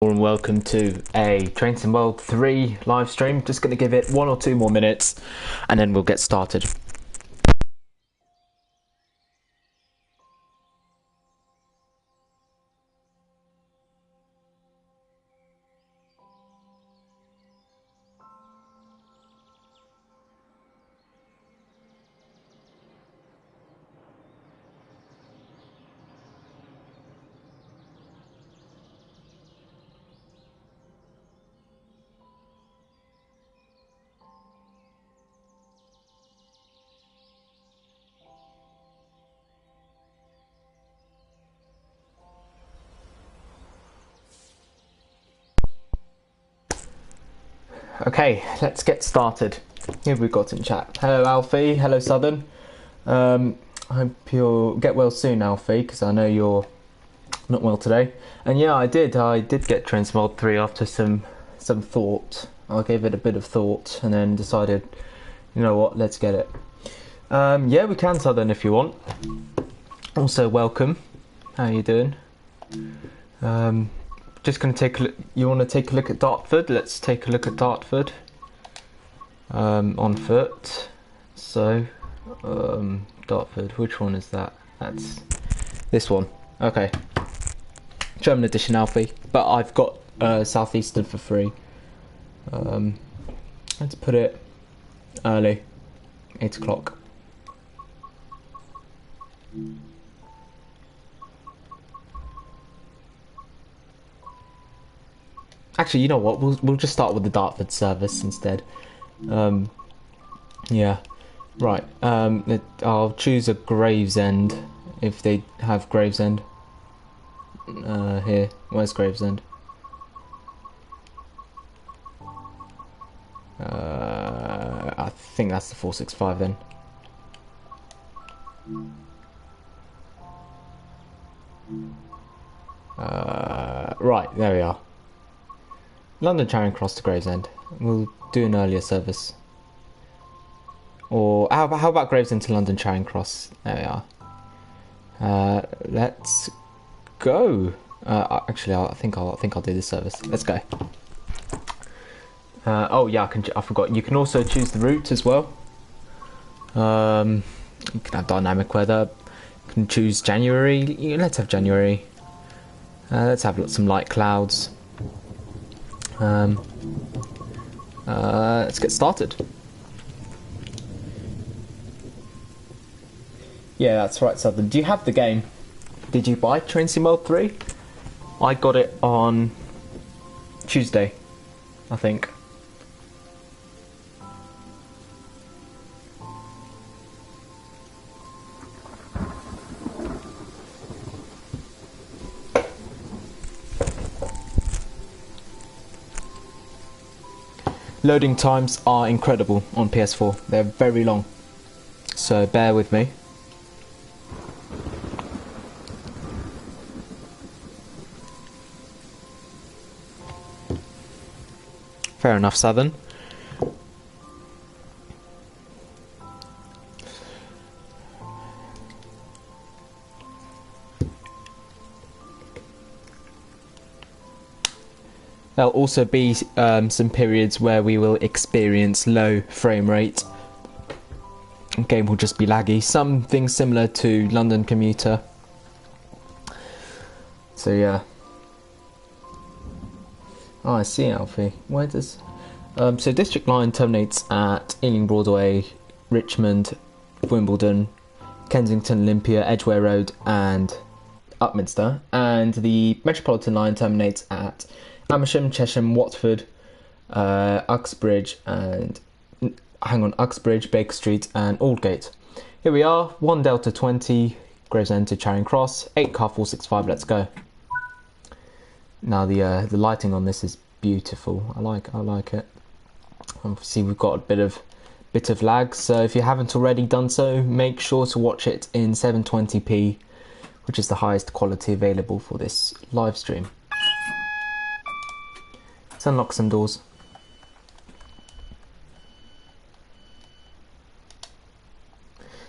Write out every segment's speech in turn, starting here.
And welcome to a Train Sim World 3 live stream. Just going to give it 1 or 2 more minutes and then we'll get started. Okay, let's get started. Here we've got in chat. Hello Alfie, hello Southern. I hope you'll get well soon, Alfie, because I know you're not well today. And yeah, I did get Train Sim World 3 after some thought. I gave it a bit of thought and then decided, you know what, let's get it. Yeah, we can, Southern, if you want. Also, welcome. How are you doing? Just going to take a look. You want to take a look at Dartford? Let's take a look at Dartford on foot. So, Dartford, which one is that? That's this one. Okay. German edition Alfie, but I've got Southeastern for free. Let's put it early, 8 o'clock. Actually, you know what? We'll just start with the Dartford service instead. Yeah, right. I'll choose a Gravesend if they have Gravesend. Here, where's Gravesend? I think that's the 465 then. Right, there we are. London Charing Cross to Gravesend. We'll do an earlier service. Or how about Gravesend to London Charing Cross? There we are. Let's go. Actually, I think I'll do this service. Let's go. Oh yeah, I forgot. You can also choose the route as well. You can have dynamic weather. You can choose January. Let's have January. Let's have some light clouds. Let's get started. Yeah, that's right, Southern. Do you have the game? Did you buy Train Sim World 3? I got it on Tuesday, I think. Loading times are incredible on PS4. They're very long, so bear with me. Fair enough, Southern. There'll also be some periods where we will experience low frame rate. The game will just be laggy. Something similar to London Commuter. So yeah. Oh, I see, Alfie. Where does... so District Line terminates at Ealing Broadway, Richmond, Wimbledon, Kensington Olympia, Edgware Road and Upminster, and the Metropolitan line terminates at Amersham, Chesham, Watford, Uxbridge, Baker Street, and Aldgate. Here we are, 1 Delta 20, Gravesend to Charing Cross, 8 car 465. Let's go. Now the lighting on this is beautiful. I like it. Obviously we've got a bit of lag, so if you haven't already done so, make sure to watch it in 720p, which is the highest quality available for this live stream. Let's unlock some doors.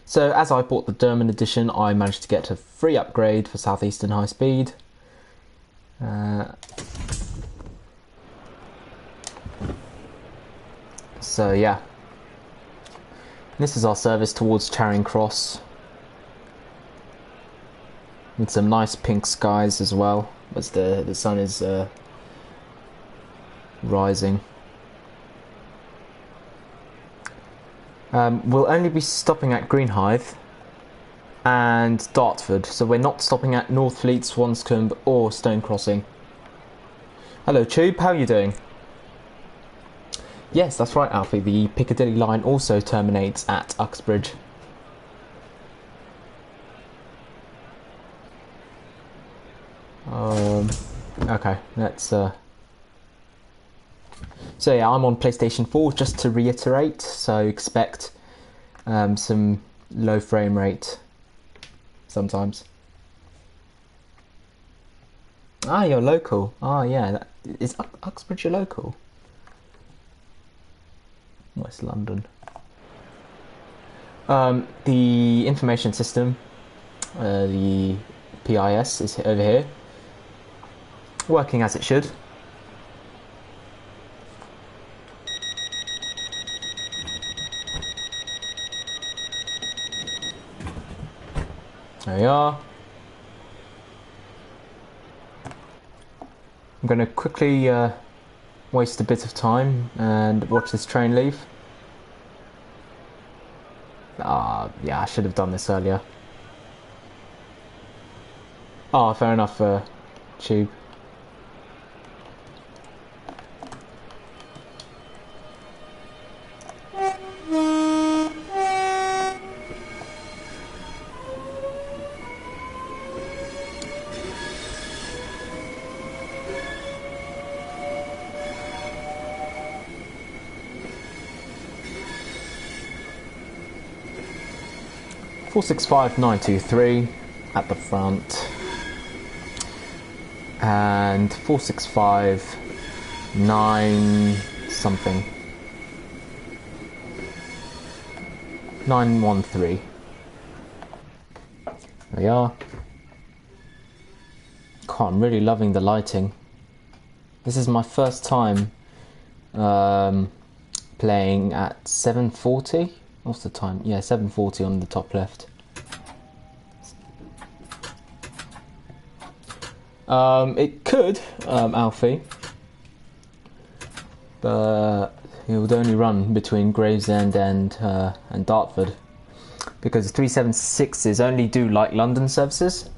So as I bought the Durham edition, I managed to get a free upgrade for South Eastern High Speed. So yeah, this is our service towards Charing Cross, with some nice pink skies as well as the sun is rising. We'll only be stopping at Greenhithe and Dartford, so we're not stopping at Northfleet, Swanscombe or Stone Crossing. Hello Tube, how are you doing? Yes, that's right Alfie, the Piccadilly line also terminates at Uxbridge. Okay, let's so yeah, I'm on PlayStation 4, just to reiterate, so expect some low frame rate sometimes. Ah, you're local. Ah, yeah, is Uxbridge your local? West London. The information system, the PIS, is over here, working as it should. There we are. I'm going to quickly waste a bit of time and watch this train leave. Yeah, I should have done this earlier. Oh, fair enough, Tube. Four 465-923 at the front, and 465-9 something 913. There we are. God, I'm really loving the lighting. This is my first time playing at 740. What's the time? Yeah, 740 on the top left. It could, Alfie, but it would only run between Gravesend and Dartford, because 376s only do like London services,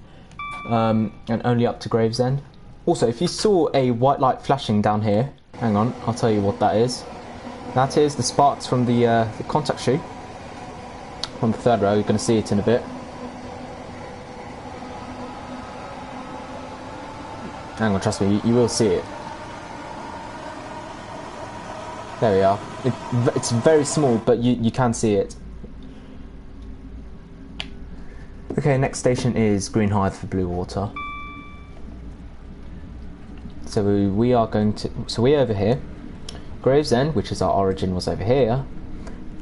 and only up to Gravesend. Also, if you saw a white light flashing down here, hang on, I'll tell you what that is. That is the sparks from the contact shoe on the third row. You're going to see it in a bit. Hang on, trust me, you will see it. There we are. It's very small, but you can see it. Okay, next station is Greenhithe for Blue Water. So we are going to... So we're over here. Gravesend, which is our origin, was over here.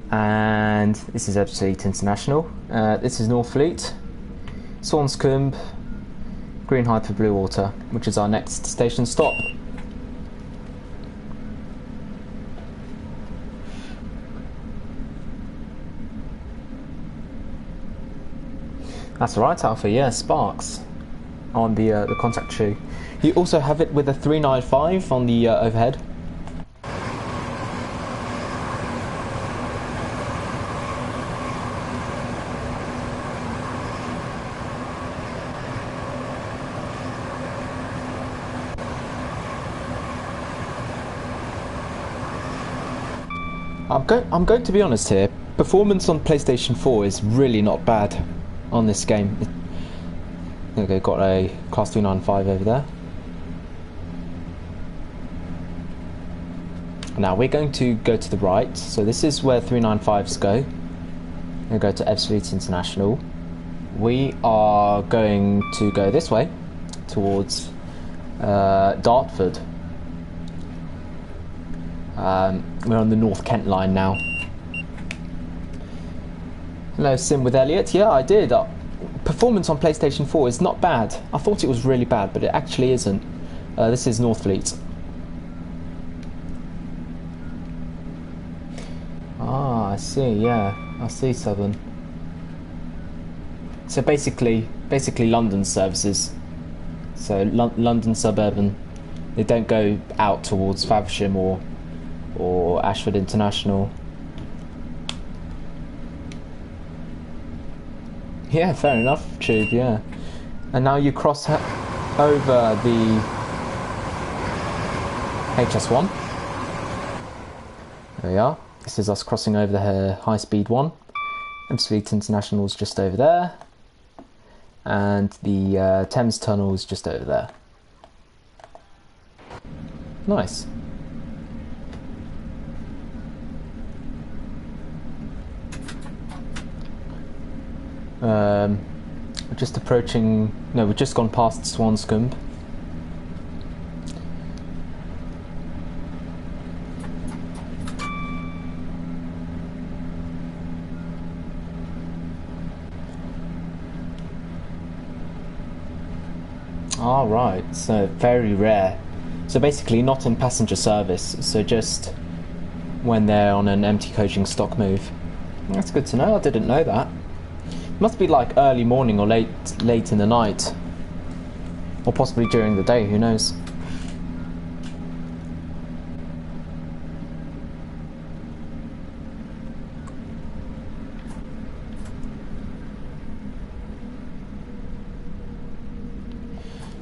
And this is Ashford International. This is Northfleet. Swanscombe. Greenhithe for Blue Water, which is our next station stop. That's right, Alpha, yeah, sparks on the contact shoe. You also have it with a 395 on the overhead. I'm going to be honest here. Performance on PlayStation 4 is really not bad on this game. Okay, got a Class 395 over there. Now we're going to go to the right. So this is where 395s go. We'll go to Ashford International. We are going to go this way towards Dartford. We're on the North Kent line now. Hello, Sim with Elliot. Yeah, I did. Performance on PlayStation 4 is not bad. I thought it was really bad, but it actually isn't. This is Northfleet. Ah, I see. Yeah, I see, Southern. So basically London services. So London suburban. They don't go out towards Faversham or Ashford International. Yeah, fair enough, Tube, yeah. And now you cross over the HS1. There we are. This is us crossing over the high-speed one. Ashford International is just over there. And the Thames Tunnel is just over there. Nice. We're just approaching... No, we've just gone past Swanscombe. Ah, right, so very rare. So basically not in passenger service, so just when they're on an empty coaching stock move. That's good to know, I didn't know that. Must be like early morning or late in the night. Or possibly during the day, who knows.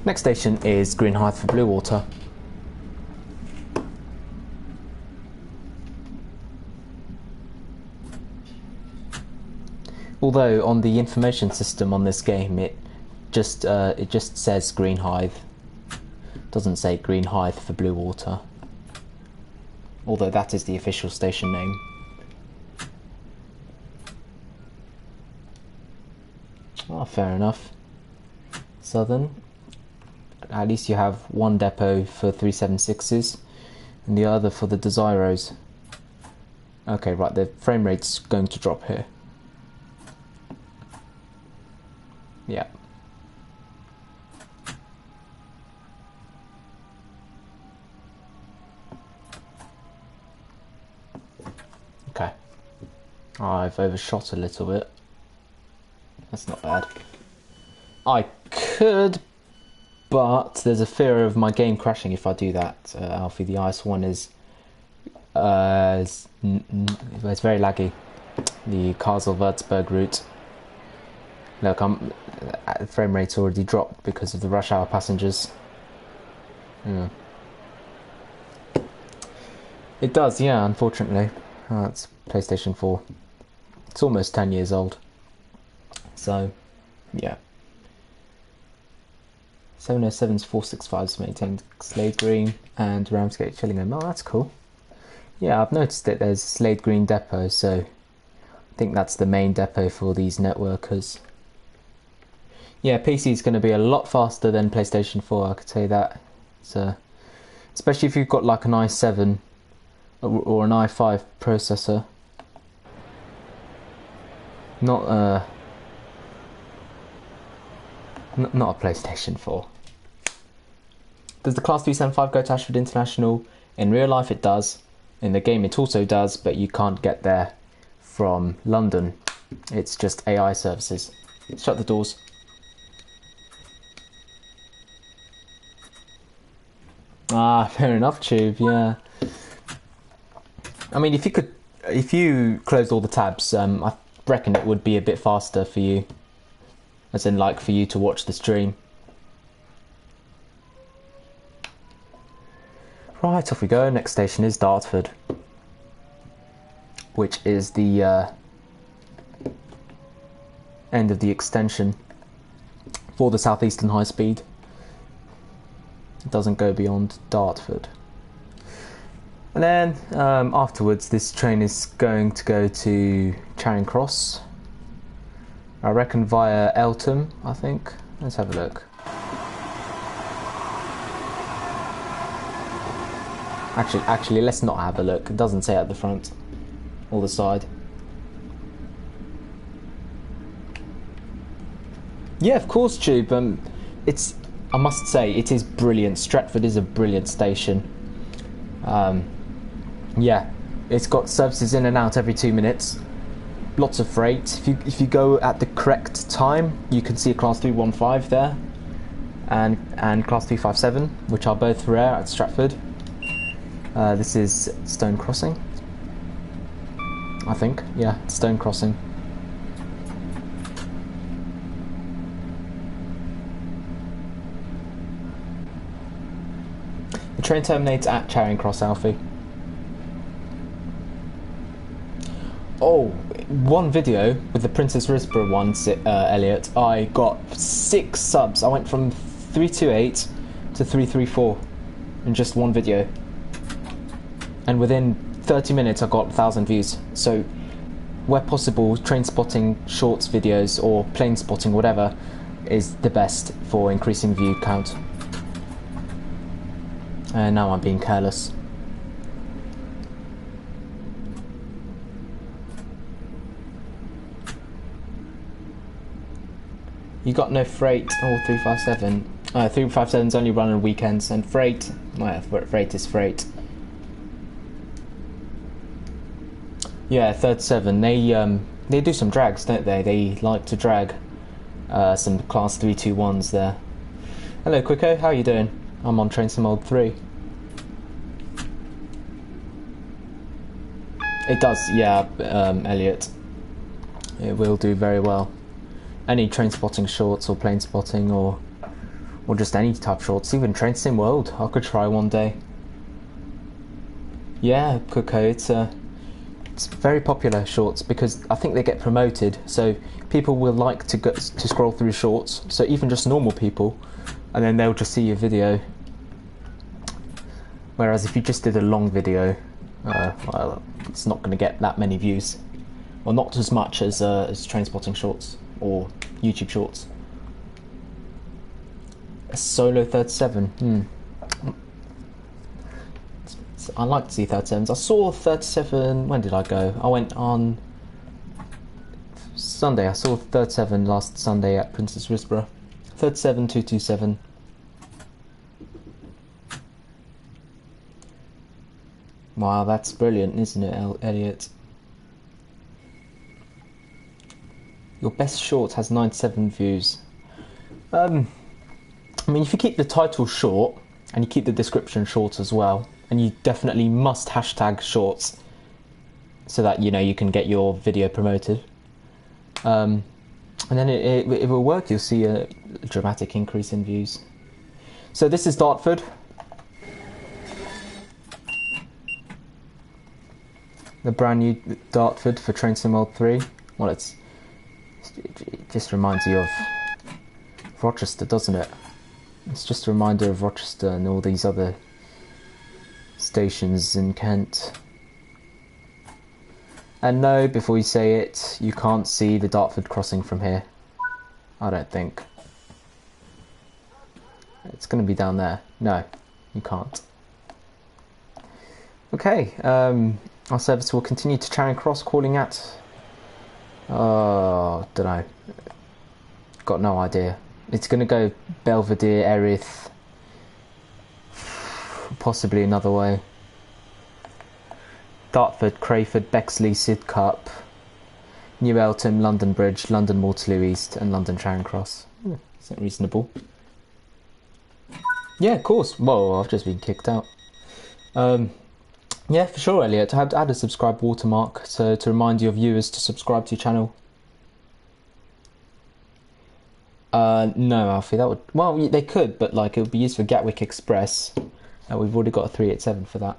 Next station is Greenhithe for Bluewater. Although on the information system on this game it just says Greenhithe. Doesn't say Greenhithe for Bluewater. Although that is the official station name. Oh, fair enough. Southern. At least you have one depot for 376s and the other for the Desiros. Okay, right, the frame rate's going to drop here. Yeah. Okay. I've overshot a little bit. That's not bad. I could, but there's a fear of my game crashing if I do that, Alfie. The IS-1 is it's very laggy. The Kassel-Würzburg route. Look, the frame rate's already dropped because of the rush hour passengers. Yeah. It does, yeah, unfortunately. Oh, it's PlayStation 4. It's almost 10 years old. So, yeah. 707's 465's maintained Slade Green and Ramsgate Chillingham. Oh, that's cool. Yeah, I've noticed that there's Slade Green depot, so I think that's the main depot for these networkers. Yeah, PC is going to be a lot faster than PlayStation 4, I could say that. So, especially if you've got like an i7 or an i5 processor. Not a PlayStation 4. Does the Class 375 go to Ashford International? In real life it does. In the game it also does, but you can't get there from London. It's just AI services. Shut the doors. Ah, fair enough, Tube, yeah. I mean, if you closed all the tabs, I reckon it would be a bit faster for you. As in, like, for you to watch the stream. Right, off we go. Next station is Dartford. which is the end of the extension for the Southeastern High Speed. It doesn't go beyond Dartford. And then afterwards, this train is going to go to Charing Cross. I reckon via Eltham, I think. Let's have a look. Actually, let's not have a look. It doesn't say at the front or the side. Yeah, of course, Tube. I must say, it is brilliant. Stretford is a brilliant station. Yeah, it's got services in and out every 2 minutes. Lots of freight. If you go at the correct time, you can see a Class 315 there, and Class 357, which are both rare at Stratford. This is Stone Crossing, I think. Yeah, Stone Crossing. The train terminates at Charing Cross, Alfie. Oh, one video with the Princess Risborough one, Elliot, I got 6 subs. I went from 328 to 334 in just one video. And within 30 minutes I got 1,000 views. So, where possible, train spotting shorts videos or plane spotting, whatever, is the best for increasing view count. And now I'm being careless. You got no freight or 357. 357's only run on weekends, and freight, well, freight is freight. Yeah, 37. They do some drags, don't they? They like to drag some Class 321s there. Hello, Quicko. How are you doing? I'm on Train Sim Old 3. It does, yeah, Elliot. It will do very well. Any train spotting shorts or plane spotting or just any type of shorts, even Train Sim World, I could try one day. Yeah, Quicko, it's very popular, shorts, because I think they get promoted, so people will like to scroll through shorts, so even just normal people, and then they'll just see your video. Whereas if you just did a long video, well, it's not going to get that many views, or not as much as train spotting shorts or YouTube shorts. A solo 37. I like to see 37s. I saw 37. When did I go? I went on Sunday. I saw 37 last Sunday at Princess Risborough. 37227. Wow, that's brilliant, isn't it, Elliot? Your best short has 97 views. I mean, if you keep the title short and you keep the description short as well, and you definitely must hashtag shorts so that you can get your video promoted, and then it will work. You'll see a dramatic increase in views. So this is Dartford. The brand new Dartford for Train Sim World 3. Well, it just reminds you of Rochester, doesn't it? It's just a reminder of Rochester and all these other stations in Kent. And no, before you say it, you can't see the Dartford crossing from here. I don't think. It's going to be down there. No, you can't. Okay, our service will continue to Charing Cross, calling at... Oh, don't know. Got no idea. It's going to go Belvedere, Erith, possibly another way. Dartford, Crayford, Bexley, Sidcup, New Eltham, London Bridge, London Waterloo East, and London Charing Cross. Is that reasonable? Yeah, of course. Whoa, I've just been kicked out. Yeah, for sure, Elliot. Add a subscribe watermark to remind your viewers to subscribe to your channel. No, Alfie, that would... Well, they could, but like it would be used for Gatwick Express. We've already got a 387 for that.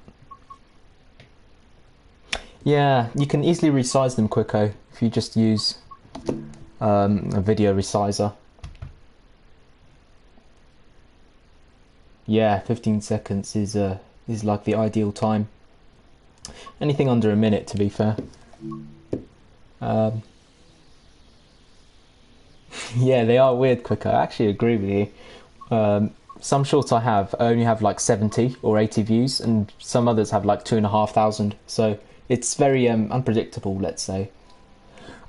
Yeah, you can easily resize them quicker if you just use a video resizer. Yeah, 15 seconds is like the ideal time. Anything under a minute, to be fair. Yeah, they are weird quicker. I actually agree with you. Some shorts I have only have like 70 or 80 views, and some others have like 2,500. So it's very unpredictable, let's say.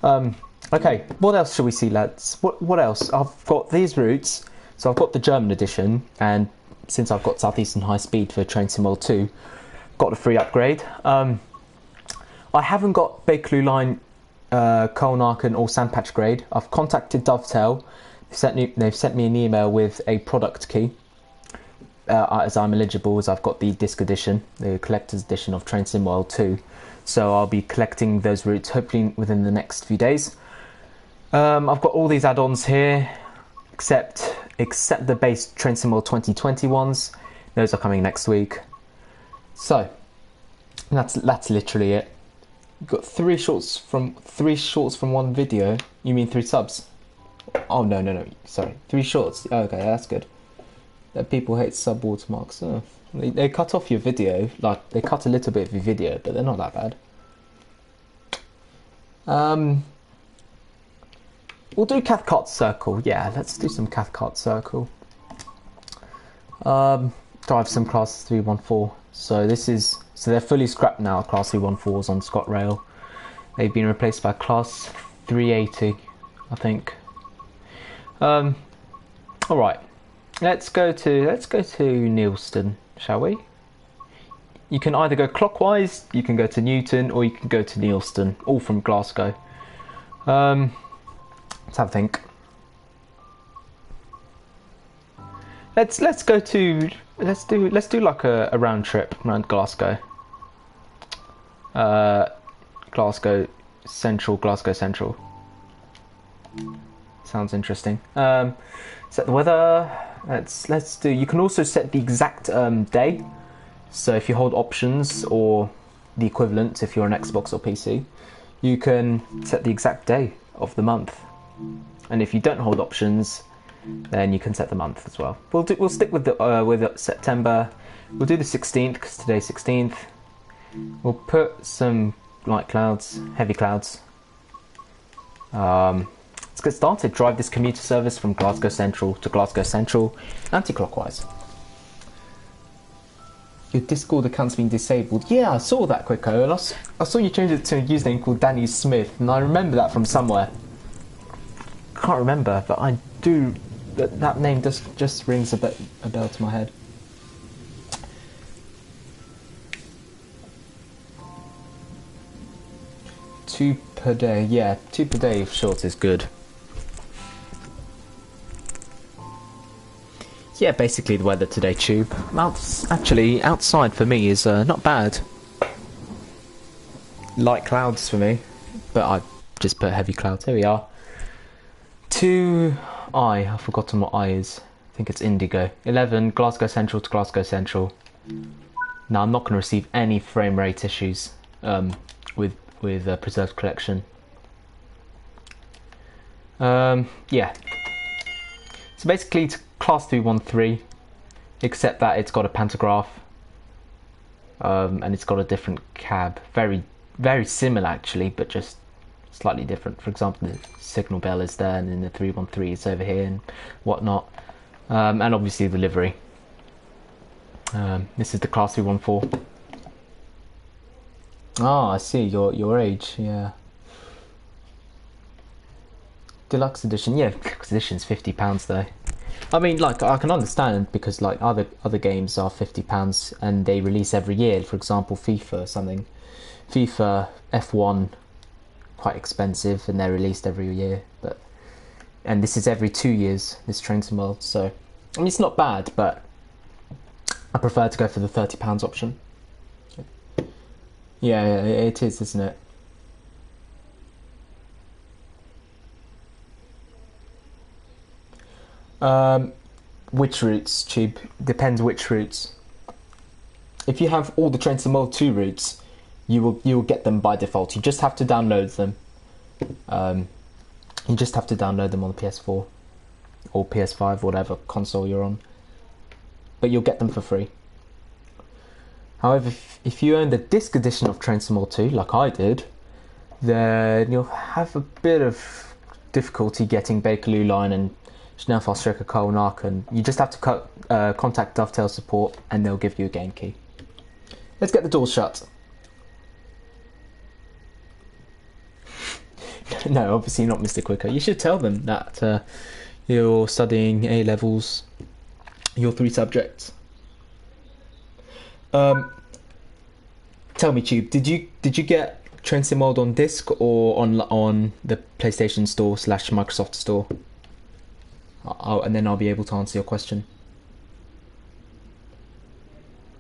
Okay, what else shall we see, lads? What else? I've got these routes. So I've got the German edition, and since I've got Southeastern High Speed for Train Sim World 2, got a free upgrade. I haven't got Bakerloo Line, Colnarken or Sandpatch grade. I've contacted Dovetail. They've sent me an email with a product key. As I'm eligible, as I've got the disc edition, the collector's edition of Train Sim World 2. So I'll be collecting those routes hopefully within the next few days. I've got all these add-ons here, except the base Train Sim World 2020 ones. Those are coming next week. So that's literally it. You've got three shorts from one video. You mean 3 subs? Oh no, sorry, 3 shorts. Okay, that's good. That people hate sub watermarks. Oh, they cut off your video, like they cut a little bit of your video, but they're not that bad. We'll do Cathcart Circle. Yeah, let's do some Cathcart Circle. Drive some Class 314. So they're fully scrapped now. Class 314s on ScotRail. They've been replaced by Class 380, I think. All right. Let's go to Neilston, shall we? You can either go clockwise, you can go to Newton, or you can go to Neilston, all from Glasgow. Let's have a think. Let's do like a round trip around Glasgow. Glasgow Central. Sounds interesting. Set the weather. Let's do. You can also set the exact day. So if you hold options or the equivalent, if you're on Xbox or PC, you can set the exact day of the month. And if you don't hold options, then you can set the month as well. We'll stick with September. We'll do the 16th because today's 16th. We'll put some light clouds, heavy clouds. Let's get started. Drive this commuter service from Glasgow Central to Glasgow Central, anti-clockwise. Your Discord account's been disabled. Yeah, I saw that, Quicko, and I saw you change it to a username called Danny Smith, and I remember that from somewhere. Can't remember, but I do. That name just rings a bell to my head. Two per day, yeah, 2 per day of short is good. Yeah, basically the weather today, Tube. Actually, outside for me is not bad. Light clouds for me, but I just put heavy clouds. Here we are. To I. I've forgotten what I is. I think it's indigo. 11, Glasgow Central to Glasgow Central. Now, I'm not going to receive any frame rate issues with Preserved Collection. Yeah. So basically, it's Class 313, except that it's got a pantograph, and it's got a different cab. Very, very similar actually, but just slightly different. For example, the signal bell is there, and then the 313 is over here and whatnot. And obviously the livery. This is the Class 314. Ah, I see your age. Yeah. Deluxe edition. Yeah, deluxe edition's £50 though. I mean, like, I can understand because like other games are £50 and they release every year. For example, FIFA or something. FIFA F1, quite expensive, and they're released every year. And this is every 2 years. This Train Sim World. So, I mean, it's not bad, but I prefer to go for the £30 option. Yeah, it is, isn't it? Which routes, Tube? Depends which routes. If you have all the Train Sim World 2 routes, you will get them by default. You just have to download them. You just have to download them on the PS4 or PS5, whatever console you're on. But you'll get them for free. However, if you own the disc edition of Train Sim 2, like I did, then you'll have a bit of difficulty getting Bakerloo Line and Snelfast Kolnak, and you just have to contact Dovetail support and they'll give you a game key. Let's get the doors shut. No, obviously not, Mr. Quicker. You should tell them that you're studying A levels, your 3 subjects. Tell me, Tube, did you get Train Sim World on disc or on the PlayStation Store / Microsoft Store? And then I'll be able to answer your question.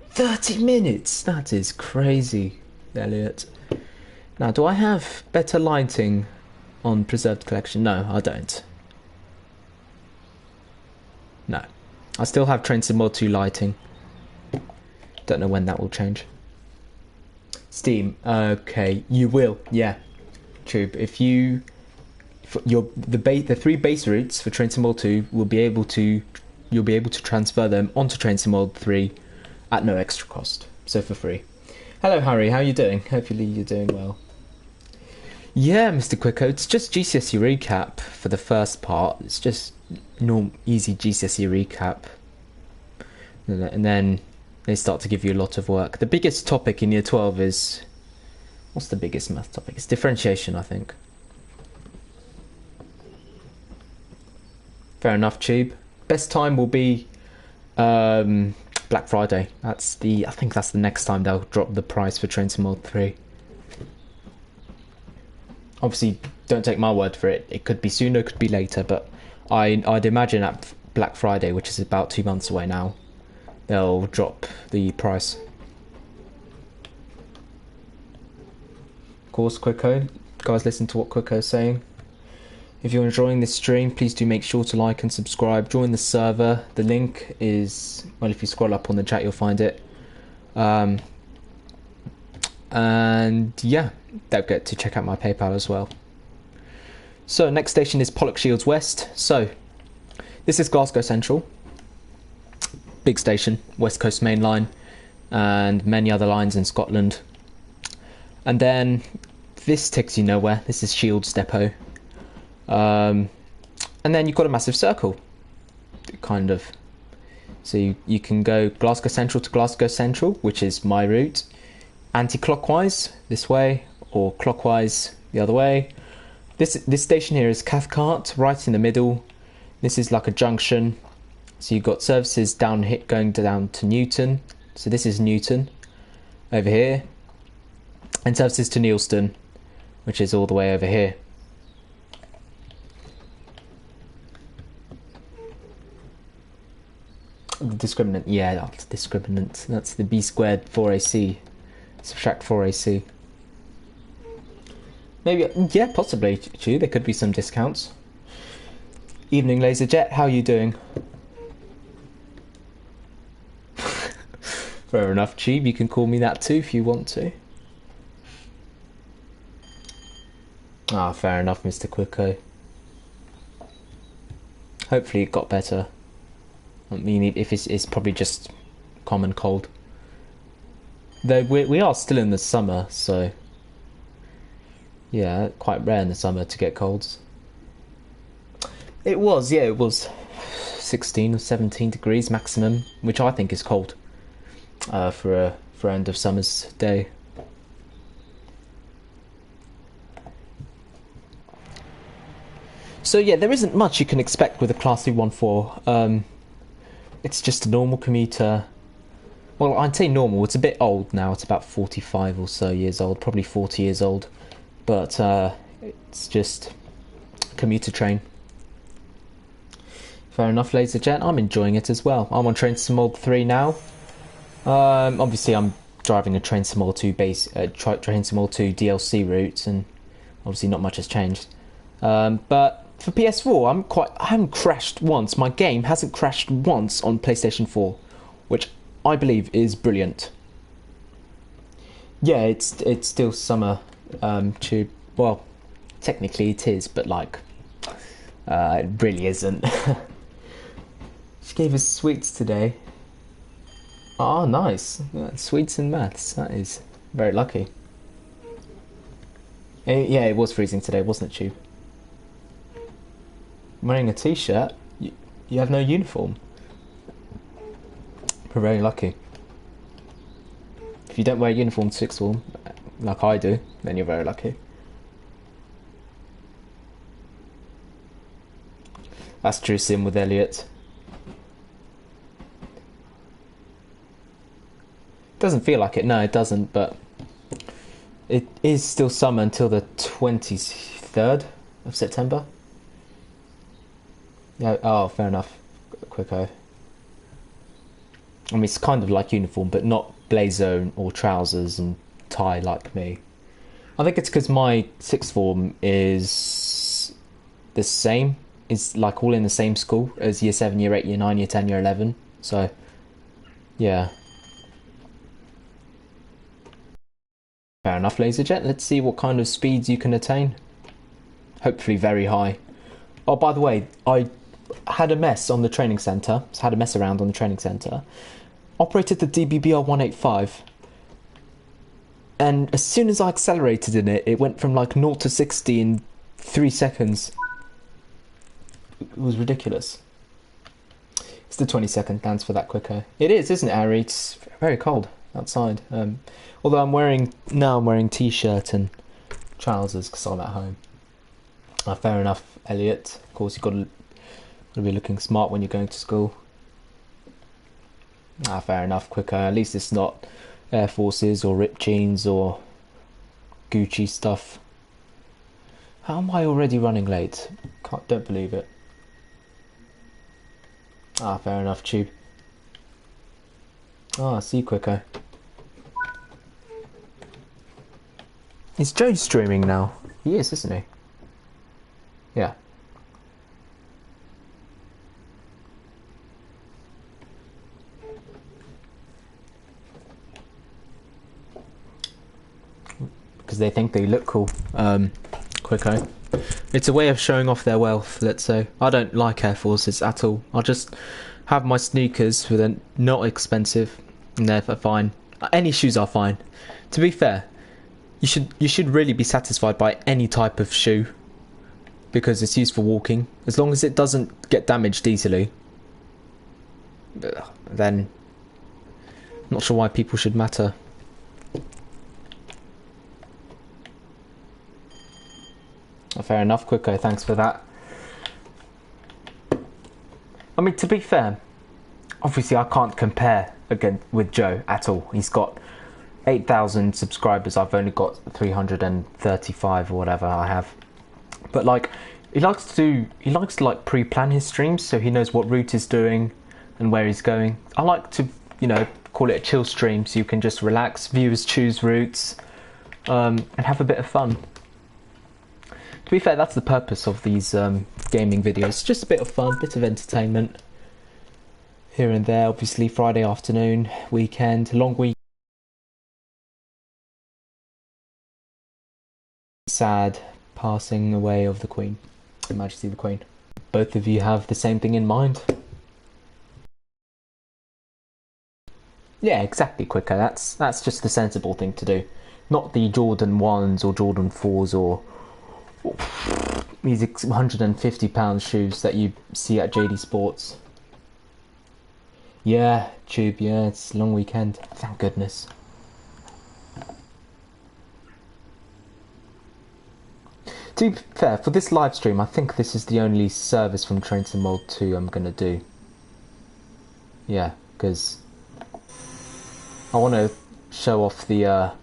30 minutes! That is crazy, Elliot. Now, do I have better lighting on Preserved Collection? No, I don't. No. I still have Train Sim World 2 lighting. Don't know when that will change. Steam. Okay, you will. Yeah. Tube. If you... the 3 base routes for Train Sim World 2 you'll be able to transfer them onto Train Sim World 3 at no extra cost. So for free. Hello Harry, how are you doing? Hopefully you're doing well. Yeah, Mr. Quicko, it's just GCSE recap for the first part. It's just easy GCSE recap. And then they start to give you a lot of work. The biggest topic in Year 12 is... What's the biggest math topic? It's differentiation, I think. Fair enough, Tube. Best time will be Black Friday. I think that's the next time they'll drop the price for Train Sim World 3. Obviously, don't take my word for it. It could be sooner, it could be later, but I'd imagine at Black Friday, which is about 2 months away now, they'll drop the price. Of course, Quicko. Guys, listen to what Quicko's saying. If you're enjoying this stream, please do make sure to like and subscribe. Join the server. The link is... Well, if you scroll up on the chat, you'll find it. And yeah, don't forget to check out my PayPal as well. So next station is Pollokshields West. So this is Glasgow Central, big station, West Coast Main Line, and many other lines in Scotland. And then this takes you nowhere. This is Shields Depot, and then you've got a massive circle, kind of. So you can go Glasgow Central to Glasgow Central, which is my route, anti-clockwise this way, or clockwise the other way. This station here is Cathcart, right in the middle. This is like a junction. So you've got services going down to Newton. So this is Newton over here, and services to Neilston, which is all the way over here. The discriminant, yeah, that's discriminant. That's the b squared 4ac. Subtract 4ac. Maybe, yeah, possibly, too. There could be some discounts. Evening, Laserjet. How are you doing? Fair enough, Cheeb. You can call me that too if you want to. Ah, fair enough, Mr. Quicko. Hopefully it got better. I mean, if it's probably just common cold. Though we are still in the summer, so... Yeah, quite rare in the summer to get colds. It was, yeah, it was 16 or 17 degrees maximum, which I think is cold for end of summer's day. So yeah, there isn't much you can expect with a Class 314. It's just a normal commuter. Well, I'd say normal. It's a bit old now. It's about 45 or so years old, probably 40 years old. But it's just a commuter train. Fair enough, Laserjet. I'm enjoying it as well. I'm on Train Sim World 3 now. Obviously, I'm driving a Train Sim World 2 Train Sim World 2 DLC route, and obviously not much has changed. But for PS4, I haven't crashed once. My game hasn't crashed once on PlayStation 4, which I believe is brilliant. Yeah, it's still summer. Tube. Well, technically it is, but like, it really isn't. She gave us sweets today. Oh, nice. Yeah, sweets and maths. That is very lucky. Yeah, it was freezing today, wasn't it, Tube? I'm wearing a t-shirt. You have no uniform. We're very lucky. If you don't wear a uniform to sixth form, like I do, then you're very lucky. That's true, Sim, with Elliot. Doesn't feel like it, no, it doesn't, but it is still summer until the 23rd of September. Yeah, oh, fair enough. Quicko. I mean, it's kind of like uniform, but not blazer or trousers and tie like me. I think it's because my sixth form is the same. It's like all in the same school as year 7, year 8, year 9, year 10, year 11. So, yeah. Fair enough, LaserJet. Let's see what kind of speeds you can attain. Hopefully very high. Oh, by the way, I had a mess on the training centre. Had a mess around on the training centre. Operated the DBBR 185. And as soon as I accelerated in it, it went from like 0 to 60 in 3 seconds. It was ridiculous. It's the 22nd, thanks for that, Quicko. It is, isn't it, Harry? It's very cold outside. Although I'm wearing t-shirt and trousers because I'm at home. Fair enough, Elliot. Of course, you've got to be looking smart when you're going to school. Fair enough, Quicko. At least it's not Air Forces or ripped jeans or Gucci stuff. How am I already running late? Don't believe it. Fair enough, Tube. I see, Quicko. Is Joe streaming now? He is, isn't he? Yeah. Because they think they look cool. Quicko. It's a way of showing off their wealth, let's say. I don't like Air Forces at all. I'll just have my sneakers, who are not expensive, and they're fine. Any shoes are fine. To be fair, you should really be satisfied by any type of shoe, because it's used for walking. As long as it doesn't get damaged easily, then I'm not sure why people should matter. Fair enough, Quicko, thanks for that. I mean, to be fair, obviously I can't compare again with Joe at all. He's got 8,000 subscribers. I've only got 335 or whatever I have. But like, he likes to like pre-plan his streams so he knows what route he's doing and where he's going. I like to, call it a chill stream so you can just relax, viewers choose routes, and have a bit of fun. To be fair, that's the purpose of these gaming videos. Just a bit of fun, bit of entertainment here and there. Obviously, Friday afternoon, weekend, long week. Sad passing away of the Queen, Her Majesty the Queen. Both of you have the same thing in mind. Yeah, exactly, Quicko. That's just the sensible thing to do. Not the Jordan 1s or Jordan 4s or these £150 shoes that you see at JD Sports. Yeah, Tube, yeah, it's a long weekend. Thank goodness. To be fair, for this live stream, I think this is the only service from Train Sim World 2 I'm going to do. Yeah, because I want to show off the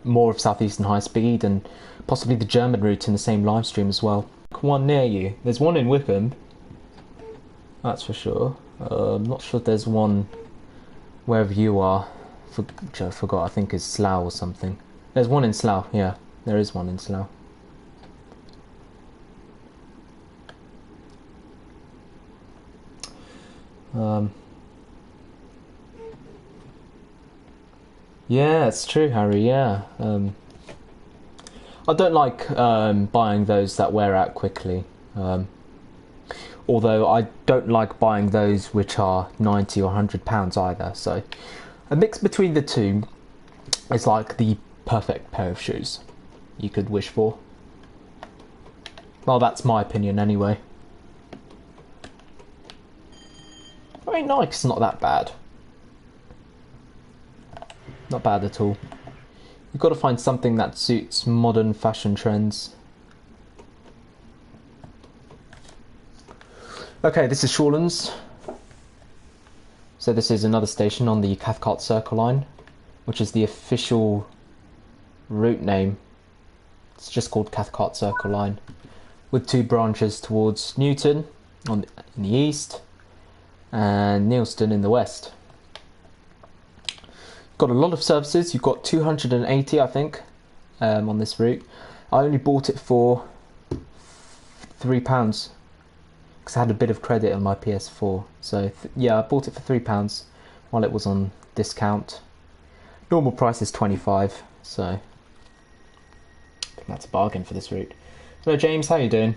more of Southeastern High Speed and possibly the German route in the same live stream as well. One near you. There's one in Wickham, that's for sure. I'm not sure if there's one wherever you are, which I forgot, I think is Slough or something. There's one in Slough, yeah, there is one in Slough. Yeah, it's true, Harry. Yeah. I don't like buying those that wear out quickly. Although I don't like buying those which are £90 or £100 either. So a mix between the two is like the perfect pair of shoes you could wish for. Well, that's my opinion anyway. I mean, Nike's not that bad. Not bad at all. You've got to find something that suits modern fashion trends. Okay, this is Shawlands. So this is another station on the Cathcart Circle line, which is the official route name. It's just called Cathcart Circle line, with two branches towards Newton in the east and Neilston in the west. Got a lot of services. You've got 280, I think, on this route. I only bought it for £3 because I had a bit of credit on my PS4. So yeah, I bought it for £3 while it was on discount. Normal price is 25, so I think that's a bargain for this route. Hello James, how you doing?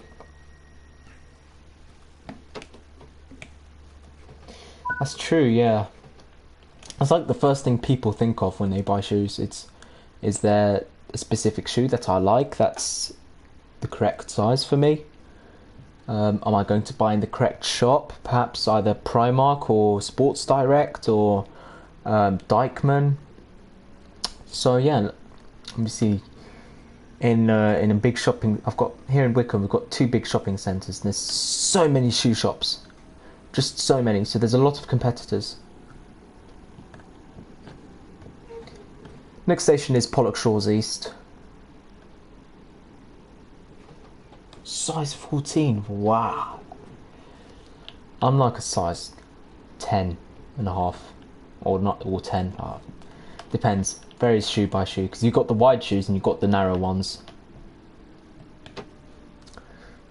That's true, yeah. It's like the first thing people think of when they buy shoes. Is there a specific shoe that I like that's the correct size for me? Am I going to buy in the correct shop? Perhaps either Primark or Sports Direct or Dykeman. So yeah, let me see. In a big shopping, I've got here in Wickham. We've got two big shopping centres, and there's so many shoe shops, just so many. So there's a lot of competitors. Next station is Pollock Shores East. Size 14, wow. I'm like a size 10 and a half, or not, or 10. Depends, varies shoe by shoe, because you've got the wide shoes and you've got the narrow ones.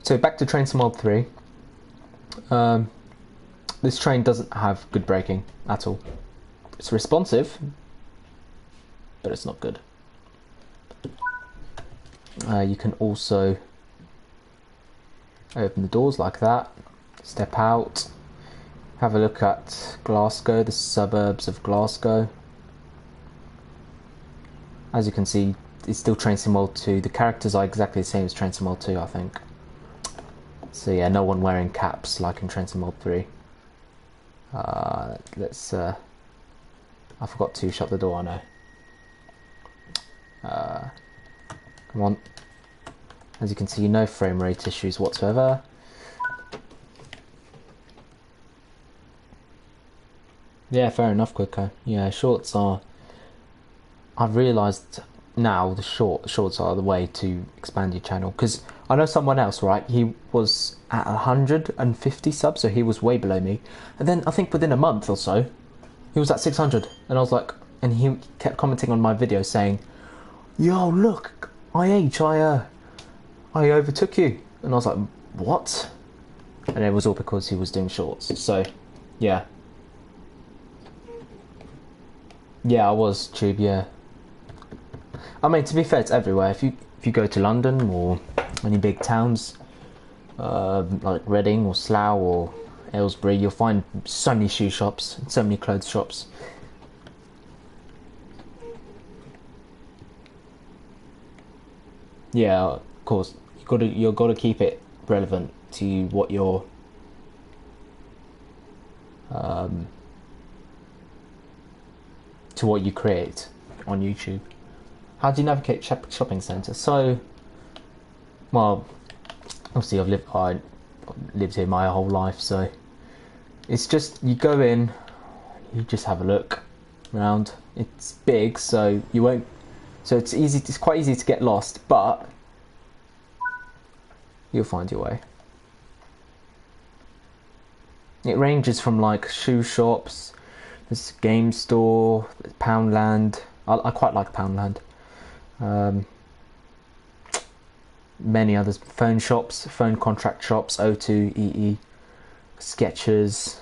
So back to train Mold 3. This train doesn't have good braking at all. It's responsive, but it's not good. You can also open the doors like that, step out, have a look at Glasgow, the suburbs of Glasgow. As you can see, it's still Train Sim World 2. The characters are exactly the same as Train Sim World 2, I think. So yeah, no one wearing caps like in Train Sim World 3. I forgot to shut the door, I know. Come on. As you can see, no frame rate issues whatsoever. Yeah, fair enough, Quicker. Yeah, shorts are... I've realised now the shorts are the way to expand your channel. Because I know someone else, right? He was at 150 subs, so he was way below me. And then I think within a month or so, he was at 600. And I was like... And he kept commenting on my video saying, "Yo, look, Eye Aitch, I overtook you." And I was like, what? And it was all because he was doing shorts. So, yeah. Yeah, I was Tube, yeah. I mean, to be fair, it's everywhere. If you go to London or any big towns, like Reading or Slough or Aylesbury, you'll find so many shoe shops, so many clothes shops. Yeah, of course. You've got to keep it relevant to what you're to what you create on YouTube. How do you navigate shopping centre? So, well, obviously I lived here my whole life, so it's just you go in, you just have a look around. It's big, so you won't. So it's easy. It's quite easy to get lost, but you'll find your way. It ranges from like shoe shops, there's a game store, there's Poundland. I quite like Poundland. Many others, phone shops, phone contract shops, O2, EE, Skechers.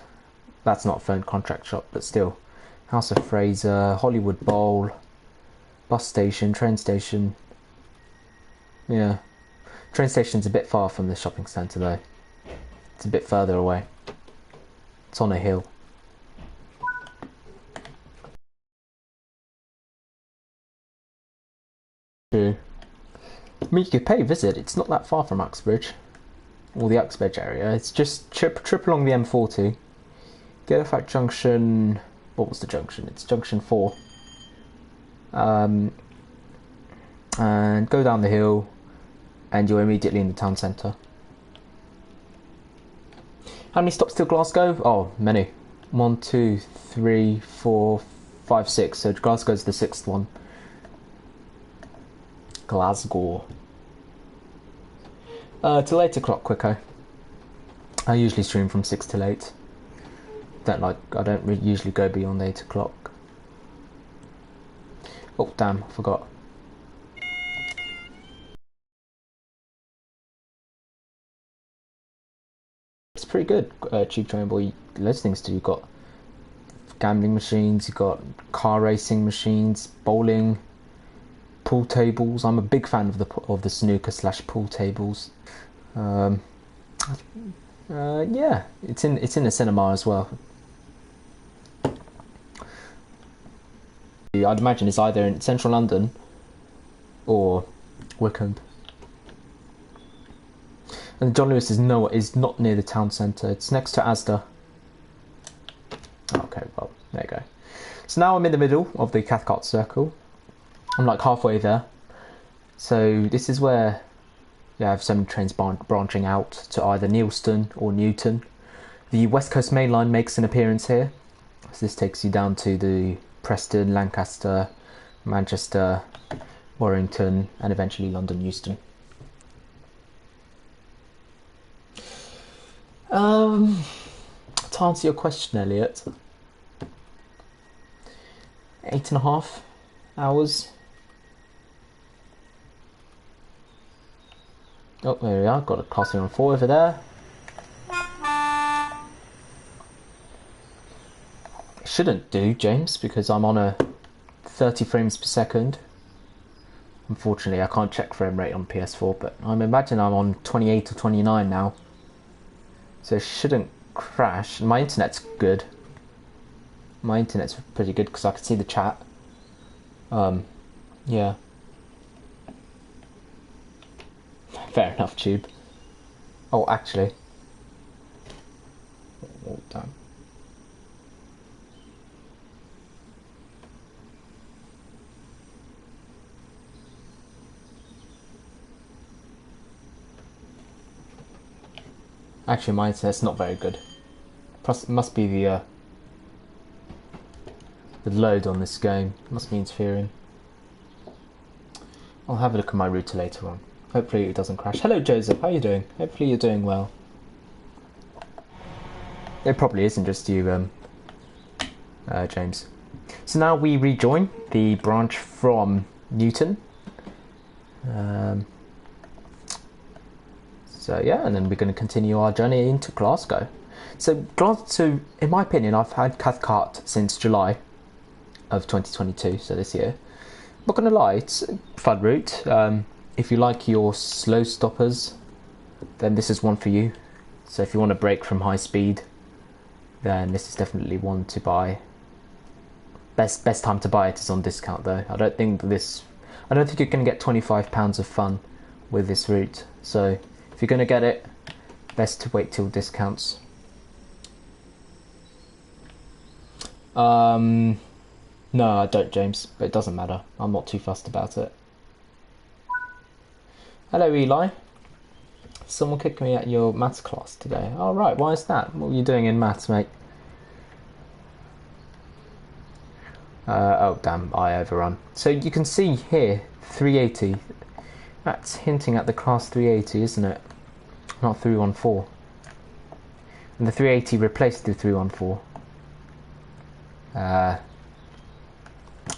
That's not a phone contract shop, but still. House of Fraser, Hollywood Bowl. bus station, train station. Yeah. Train station's a bit far from the shopping centre though. It's a bit further away. It's on a hill. True. I mean, you could pay a visit. It's not that far from Uxbridge. Or the Uxbridge area. It's just trip along the M40. Get off at junction... What was the junction? It's junction 4. And go down the hill. And you're immediately in the town centre. How many stops till Glasgow? Oh, many. 1, 2, 3, 4, 5, 6. So Glasgow's the 6th one. Glasgow. Till 8 o'clock, Quicko. I usually stream from 6 till 8. I don't usually go beyond 8 o'clock. Oh, damn, I forgot. It's pretty good, Cheap Train Boy. Loads of things to do. You've got gambling machines, you've got car racing machines, bowling, pool tables. I'm a big fan of the snooker / pool tables. Yeah, it's in the cinema as well. I'd imagine it's either in central London or Wycombe. And John Lewis is not near the town centre. It's next to Asda. Okay, well, there you go. So now I'm in the middle of the Cathcart Circle. I'm like halfway there. So this is where you have so many trains branching out to either Neilston or Newton. The West Coast Main Line makes an appearance here. So this takes you down to the Preston, Lancaster, Manchester, Warrington, and eventually London Euston. To answer your question, Elliot, 8.5 hours. Oh, there we are. Got a crossing on 4 over there. It shouldn't do, James, because I'm on a 30 frames per second. Unfortunately, I can't check frame rate on PS4, but I imagine I'm on 28 or 29 now. So it shouldn't crash. My internet's good. My internet's pretty good because I can see the chat. Yeah. Fair enough, Tube. Oh, actually. Oh, damn. Actually, my internet's not very good. Plus, it must be the load on this game. It must be interfering. I'll have a look at my router later on. Hopefully it doesn't crash. Hello, Joseph. How are you doing? Hopefully you're doing well. It probably isn't just you, James. So now we rejoin the branch from Newton. So yeah, and then we're going to continue our journey into Glasgow. So in my opinion, I've had Cathcart since July of 2022, so this year. I'm not going to lie, it's a fun route. If you like your slow stoppers, then this is one for you. So if you want to break from high speed, then this is definitely one to buy. Best time to buy it is on discount though. I don't think you're going to get £25 of fun with this route. So if you're going to get it, best to wait till discounts. No, I don't, James, but it doesn't matter. I'm not too fussed about it. Hello, Eli. Someone kicked me at your maths class today. Oh, right, why is that? What were you doing in maths, mate? Oh, damn, I overrun. So you can see here, 380. That's hinting at the class 380, isn't it? Not 314. And the 380 replaced the 314.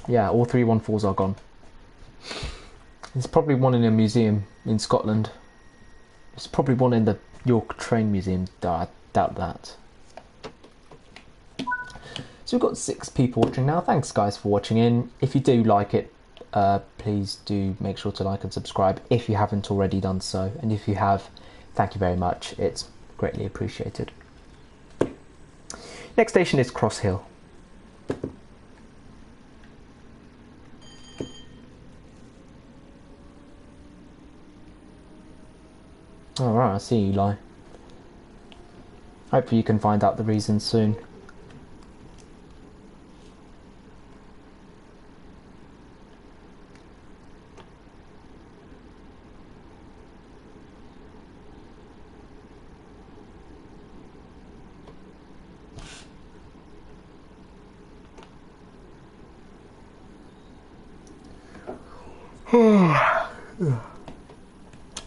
Yeah, all 314s are gone. There's probably one in a museum in Scotland. There's probably one in the York Train Museum. I doubt that. So we've got 6 people watching now. Thanks, guys, for watching in. If you do like it, please do make sure to like and subscribe if you haven't already done so. And if you have, thank you very much. It's greatly appreciated. Next station is Cross Hill. Alright, I see you, Eli. Hopefully you can find out the reason soon.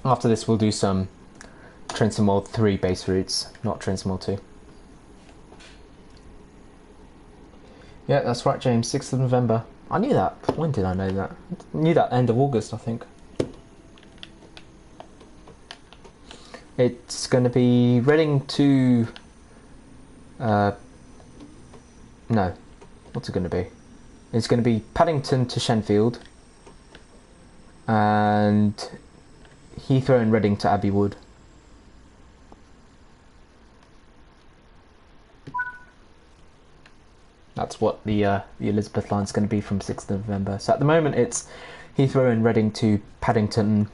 After this we'll do some Trainspotting 3 base routes, not Trainspotting 2. Yeah, that's right, James, 6th of November. I knew that. When did I know that? I knew that end of August, I think. It's going to be Reading to... no. What's it going to be? It's going to be Paddington to Shenfield. And Heathrow and Reading to Abbey Wood. That's what the Elizabeth line's going to be from 6th of November. So at the moment it's Heathrow and Reading to Paddington,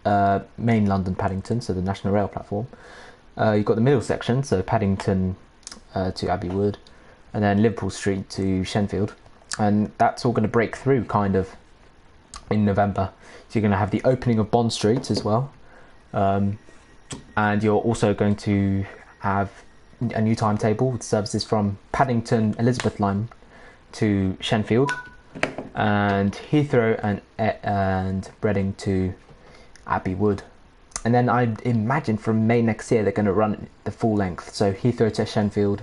main London Paddington, so the National Rail platform. You've got the middle section, so Paddington to Abbey Wood, and then Liverpool Street to Shenfield. And that's all going to break through kind of in November. So you're going to have the opening of Bond Street as well. And you're also going to have a new timetable with services from Paddington Elizabeth line to Shenfield, and Heathrow and Reading to Abbey Wood. And then I imagine from May next year they're going to run the full length, so Heathrow to Shenfield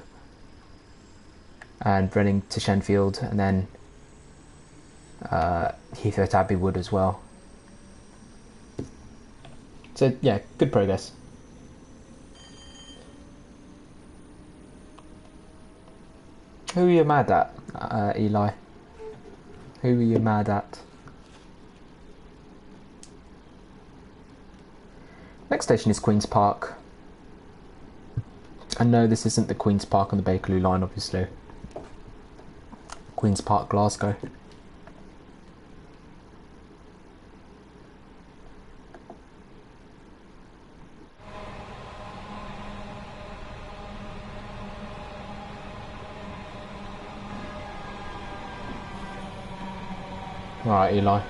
and Reading to Shenfield, and then Heathrow to Abbey Wood as well. So yeah, good progress. Who are you mad at, Eli? Who are you mad at? Next station is Queen's Park. And no, this isn't the Queen's Park on the Bakerloo line, obviously. Queen's Park, Glasgow. Alright, Eli.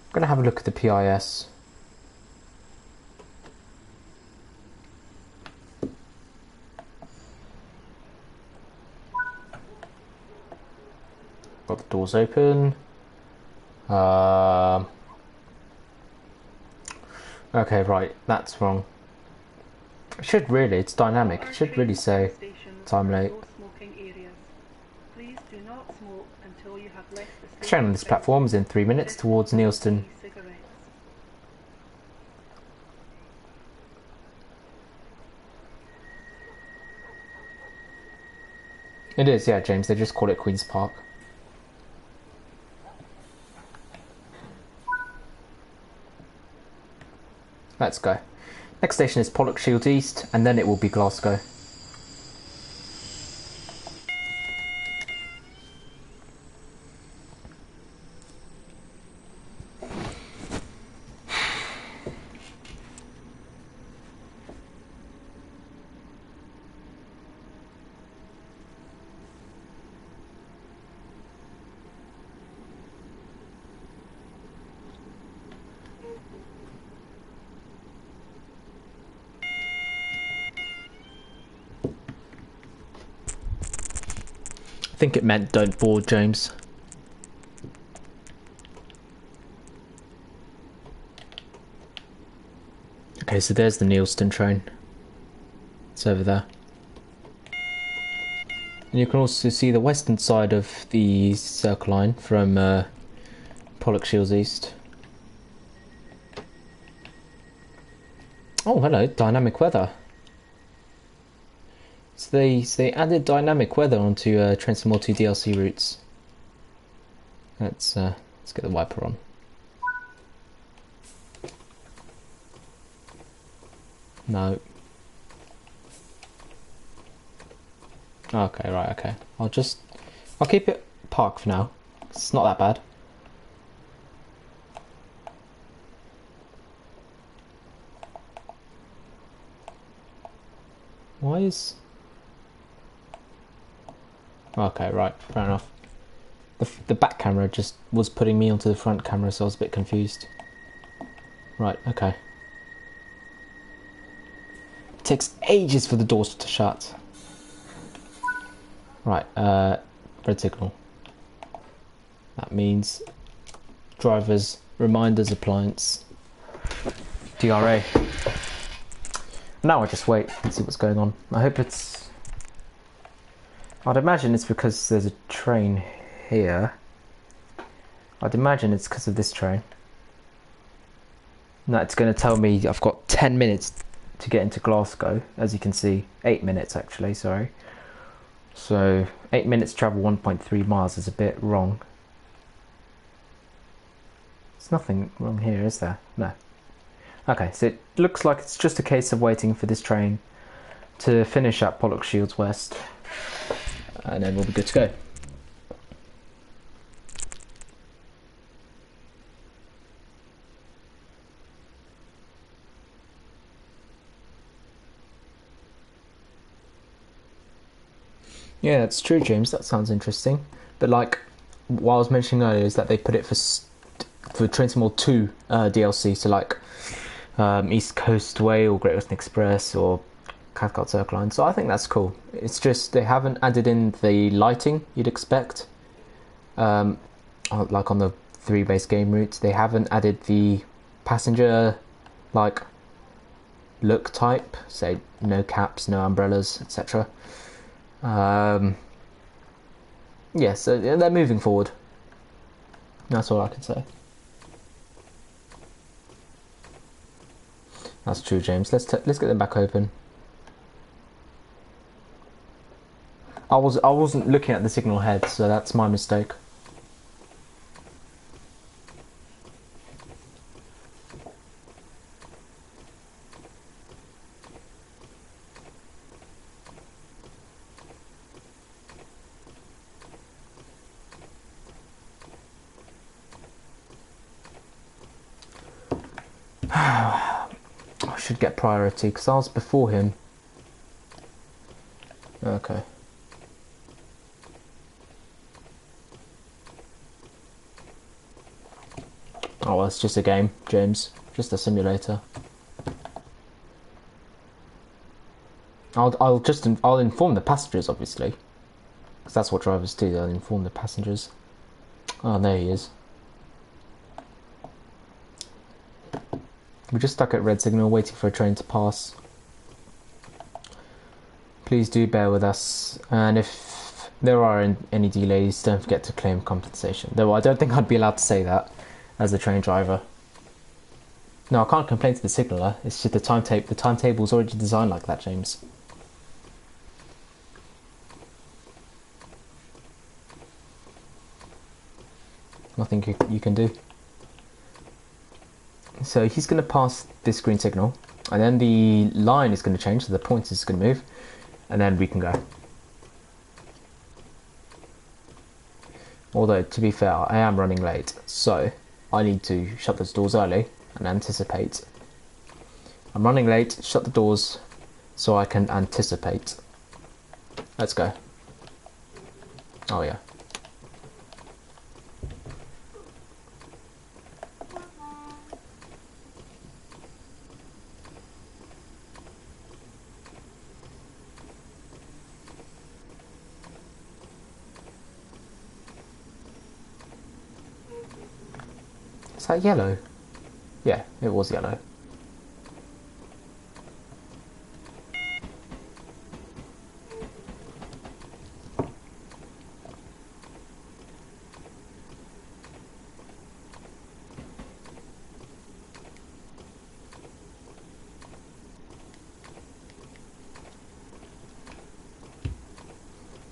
I'm going to have a look at the PIS. Got the doors open. Okay, right, that's wrong. It should really, it's dynamic. It should really say time late. Train on this platform is in 3 minutes towards Neilston. It is, yeah, James. They just call it Queen's Park. Let's go. Next station is Pollokshields East, and then it will be Glasgow. I think it meant don't board, James. Okay, so there's the Neilston train. It's over there. And you can also see the western side of the Circle Line from Pollock Shields East. Oh, hello, dynamic weather. So they added dynamic weather onto Trainspotting 2 DLC routes. Let's get the wiper on. No. Okay, right, okay. I'll keep it parked for now. It's not that bad. Why is... Okay, right, fair enough. The back camera just was putting me onto the front camera, so I was a bit confused. Right, okay. It takes ages for the doors to shut. Right, red signal. That means driver's reminders appliance. DRA. Now I just wait and see what's going on. I hope it's... I'd imagine it's because there's a train here. I'd imagine it's because of this train. Now it's going to tell me I've got 10 minutes to get into Glasgow. As you can see, 8 minutes actually, sorry. So 8 minutes travel 1.3 miles is a bit wrong. There's nothing wrong here, is there? No. Okay, so it looks like it's just a case of waiting for this train to finish at Pollock Shields West, and then we'll be good to go. Yeah, that's true, James. That sounds interesting. But like what I was mentioning earlier is that they put it for Trainspotting 2 DLC, so like East Coast Way or Great Western Express or Cathcart Circle Line. So I think that's cool. It's just they haven't added in the lighting you'd expect, like on the 3 base game routes. They haven't added the passenger like look type, say no caps, no umbrellas, etc. Yeah, so they're moving forward. That's all I can say. That's true, James. Let's get them back open. I wasn't looking at the signal head, so that's my mistake. I should get priority because I was before him. Okay. Oh, well, it's just a game, James. Just a simulator. I'll inform the passengers, obviously, because that's what drivers do. They'll inform the passengers. Oh, there he is. We're just stuck at red signal, waiting for a train to pass. Please do bear with us, and if there are any delays, don't forget to claim compensation. Though I don't think I'd be allowed to say that as a train driver. No, I can't complain to the signaller. It's just the timetable. The timetable's already designed like that, James. Nothing you can do. So he's going to pass this green signal, and then the line is going to change, so the pointer is going to move, and then we can go. Although, to be fair, I am running late, so I need to shut those doors early and anticipate. I'm running late, shut the doors so I can anticipate. Let's go. Oh yeah. Is that yellow? Yeah, it was yellow.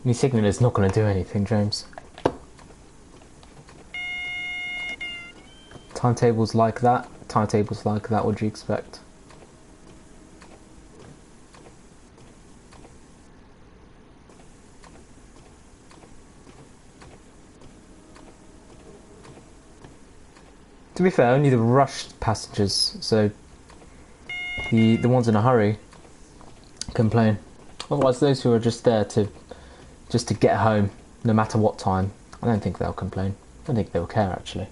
Your signal is not going to do anything, James. Timetables like that, what do you expect? To be fair, only the rushed passengers, so the ones in a hurry, complain. Otherwise, those who are just there to get home, no matter what time, I don't think they'll complain. I don't think they'll care, actually.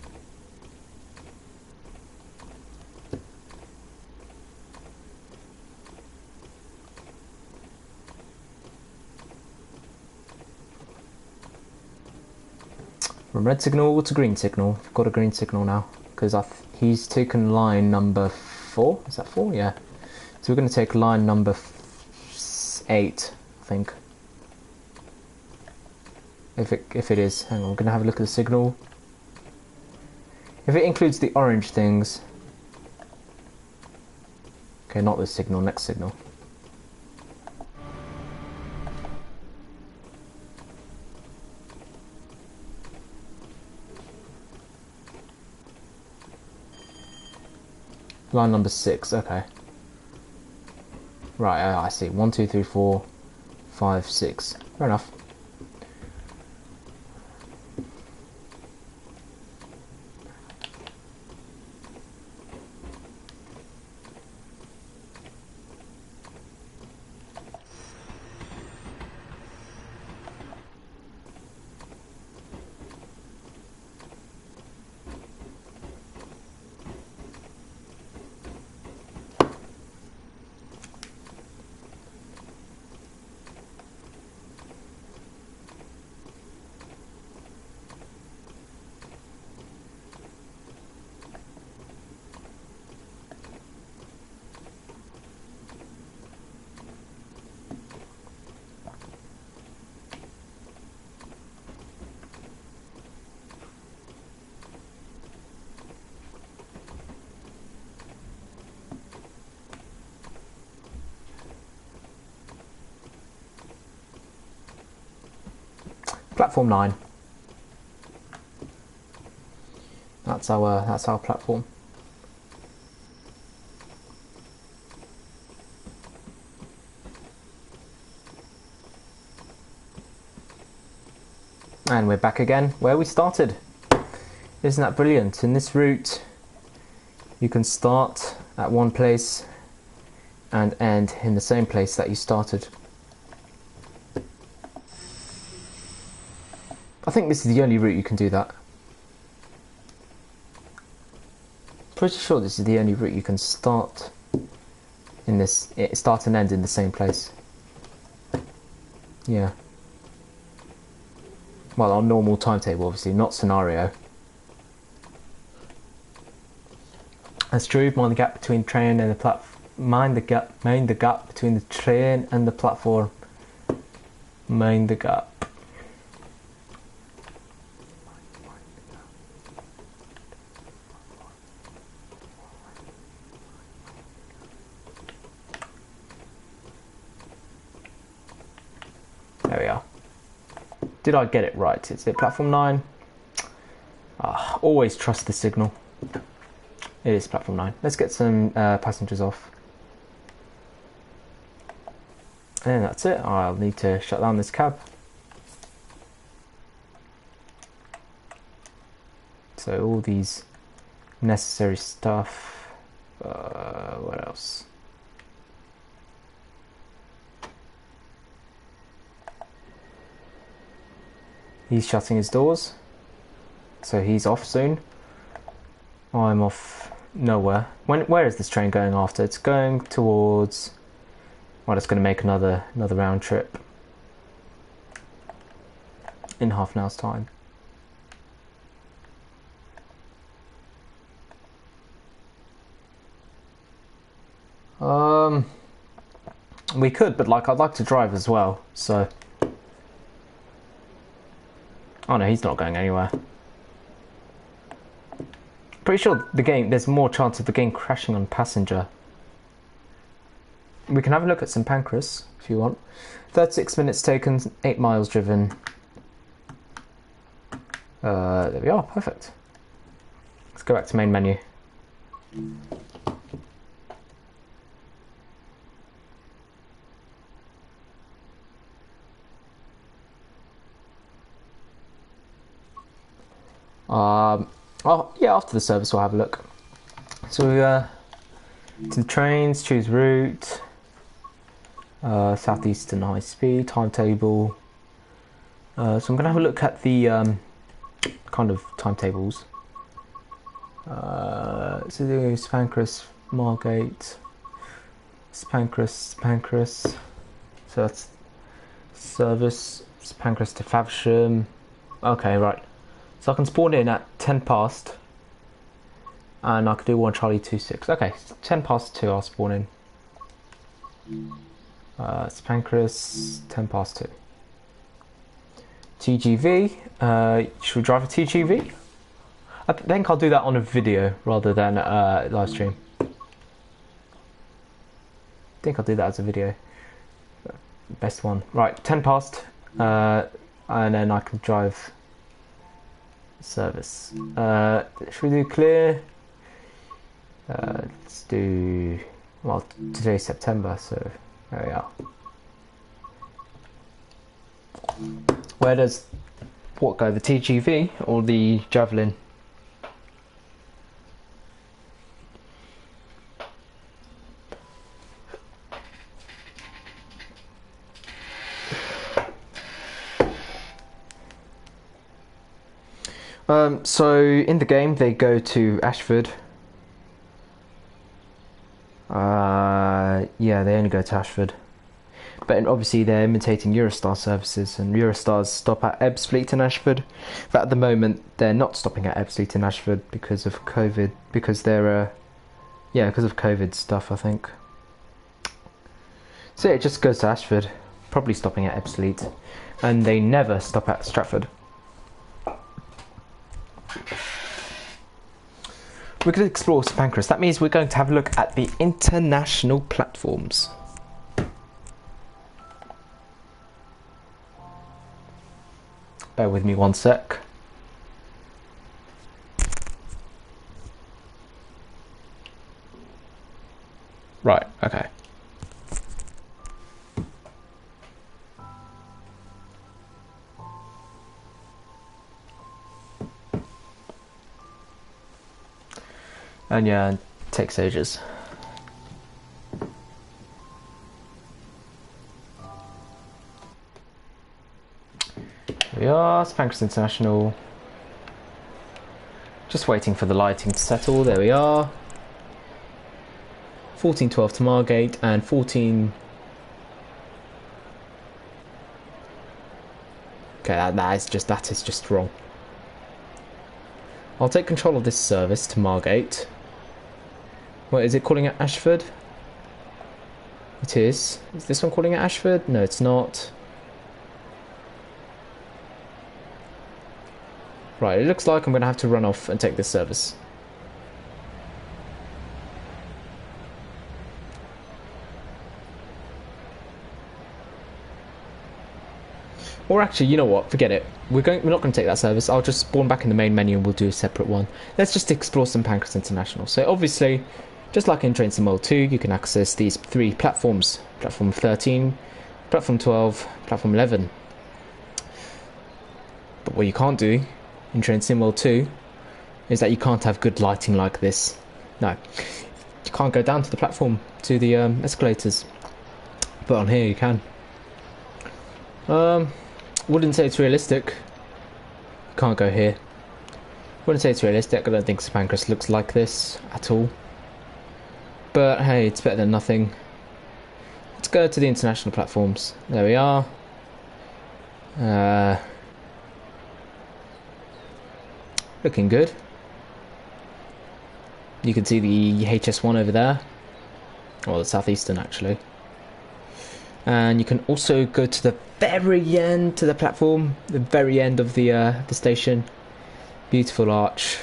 From red signal to green signal. I've got a green signal now because he's taken line number 4. Is that 4? Yeah. So we're going to take line number 8, I think. If it is, hang on. We're going to have a look at the signal. If it includes the orange things. Okay, not this signal. Next signal. Line number 6, okay. Right, I see. 1, 2, 3, 4, 5, 6. Fair enough. Platform 9. That's our platform. And we're back again where we started. Isn't that brilliant? In this route you can start at one place and end in the same place that you started. I think this is the only route you can do that. Pretty sure this is the only route you can start in this, start and end in the same place. Yeah. Well, on normal timetable, obviously, not scenario. That's true. Mind the gap between train and the platform. Mind the gap between the train and the platform. Mind the gap. There we are. Did I get it right? Is it platform 9? Always trust the signal. It is platform 9. Let's get some passengers off. And that's it. I'll need to shut down this cab. So all these necessary stuff. What else? He's shutting his doors, so he's off soon. I'm off nowhere. Where is this train going after? It's going towards... Well, it's going to make another round trip in half an hour's time. We could, but like I'd like to drive as well, so... Oh no, he's not going anywhere. Pretty sure the game, there's more chance of the game crashing on passenger. we can have a look at St Pancras if you want. 36 minutes taken, 8 miles driven. There we are, perfect. Let's go back to main menu. Oh yeah, after the service we'll have a look. So to the trains, choose route, southeastern high speed, timetable. So I'm going to have a look at the kind of timetables. So there's Pancras, Margate, Pancras. So that's service, Pancras to Faversham. Okay, right. So I can spawn in at 10 past. And I could do 1 Charlie 26. Okay, 10 past 2 I'll spawn in. It's Pancras, 10 past 2. TGV, should we drive a TGV? I think I'll do that on a video rather than live stream. I think I'll do that as a video. Best one. Right, 10 past, and then I can drive service. Should we do clear? Let's do, well, today's September, so there we are. Where does what go, the TGV or the Javelin? So in the game they go to Ashford. Yeah, they only go to Ashford. But obviously they're imitating Eurostar services, and Eurostars stop at Ebbsfleet and Ashford. But at the moment they're not stopping at Ebbsfleet and Ashford because of COVID. Because they're, yeah, because of COVID stuff, I think. So it just goes to Ashford, probably stopping at Ebbsfleet, and they never stop at Stratford. We're going to explore St Pancras. That means we're going to have a look at the international platforms. Bear with me one sec. Right, okay. And yeah, it takes ages. Here we are, St Pancras International. Just waiting for the lighting to settle, there we are. 14:12 to Margate and 14... Okay, that is just wrong. I'll take control of this service to Margate. What is it calling at Ashford? It is. Is this one calling at Ashford? No, it's not. Right, it looks like I'm going to have to run off and take this service. Or actually, you know what? Forget it. We're not going to take that service. I'll just spawn back in the main menu and we'll do a separate one. Let's just explore St Pancras International. So obviously, just like in Train Sim World 2, you can access these 3 platforms. Platform 13, Platform 12, Platform 11. But what you can't do in Train Sim World 2 is that you can't have good lighting like this. No. You can't go down to the platform, to the escalators. But on here you can. Wouldn't say it's realistic. Can't go here. Wouldn't say it's realistic. I don't think St Pancras looks like this at all. But hey, it's better than nothing. Let's go to the international platforms. There we are. Looking good. You can see the HS1 over there. Or the southeastern actually. And you can also go to the very end to the platform, the very end of the station. Beautiful arch.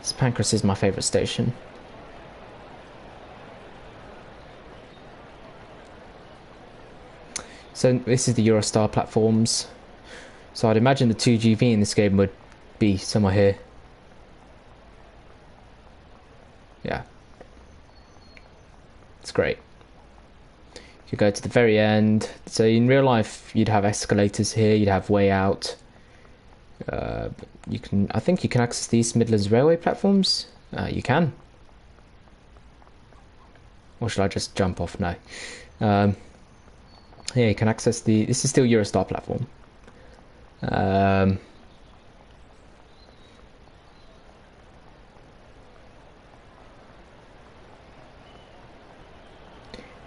St Pancras is my favourite station. So this is the Eurostar platforms. So I'd imagine the 2GV in this game would be somewhere here. Yeah. It's great. You go to the very end. So in real life, you'd have escalators here. You'd have way out. I think you can access the East Midlands Railway platforms. You can. Or should I just jump off? No. Yeah, you can access the... This is still Eurostar platform.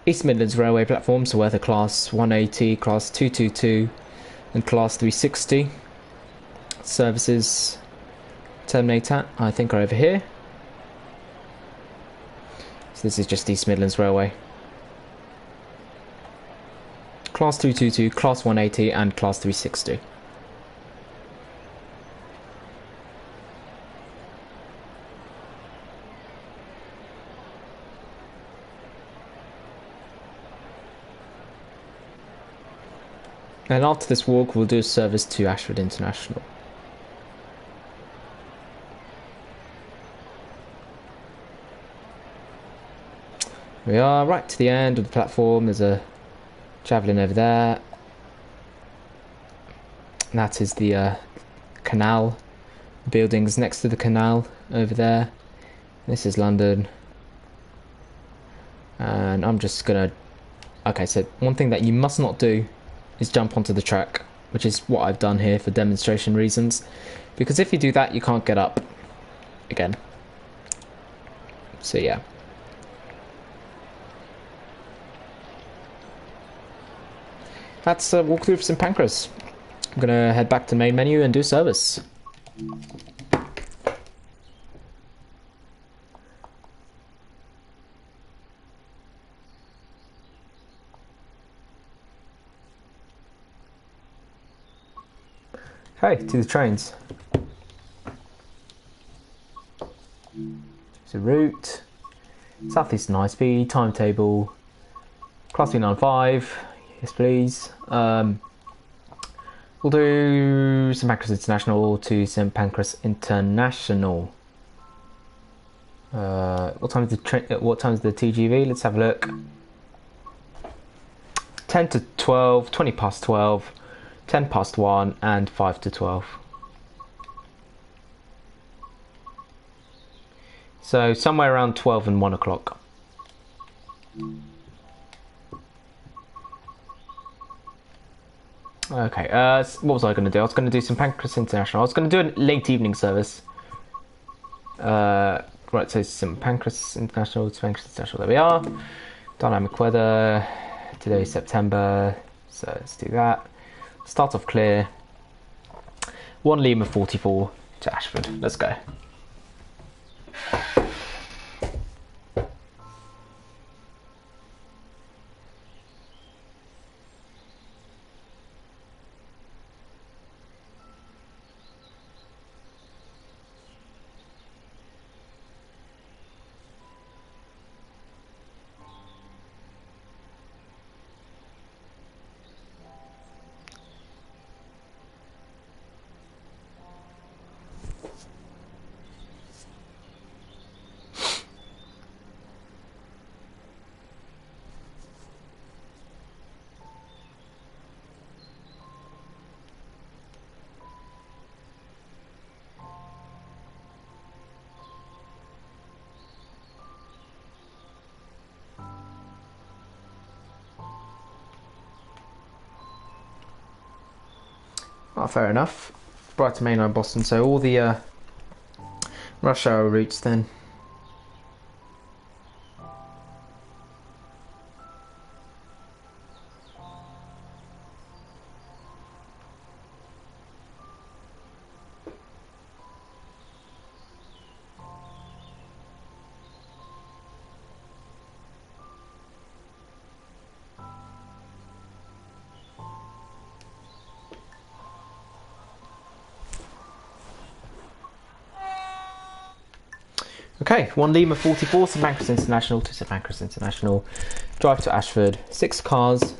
East Midlands Railway platforms, so where the Class 180, Class 222 and Class 360 services terminate at, I think, are over here. So this is just East Midlands Railway. Class 222, Class 180 and Class 360. And after this walk, we'll do a service to Ashford International. We are right to the end of the platform. There's a javelin over there. And that is the canal. Buildings next to the canal over there. This is London. And I'm just gonna... Okay, so one thing that you must not do is jump onto the track, which is what I've done here for demonstration reasons, because if you do that you can't get up again. So yeah. That's a walkthrough for St Pancras. I'm gonna head back to the main menu and do service. Okay, to the trains. So route, Southeastern High Speed, timetable, Class 395, yes please. We'll do St Pancras International to St Pancras International. What time is the TGV? Let's have a look. 10 to 12, 20 past 12. 10 past 1 and 5 to 12. So somewhere around 12 and 1 o'clock. Okay, what was I going to do? I was going to do St Pancras International. I was going to do a late evening service. Right, so St Pancras International, St Pancras International, there we are. Dynamic weather, today is September, so let's do that. Start off clear. 1 Lima 44 to Ashford. Let's go. Oh, fair enough. Brighton Main Line Boston, so all the rush hour routes then. Okay, 1 Lima 44, St Pancras International to St Pancras International. Drive to Ashford, 6 cars,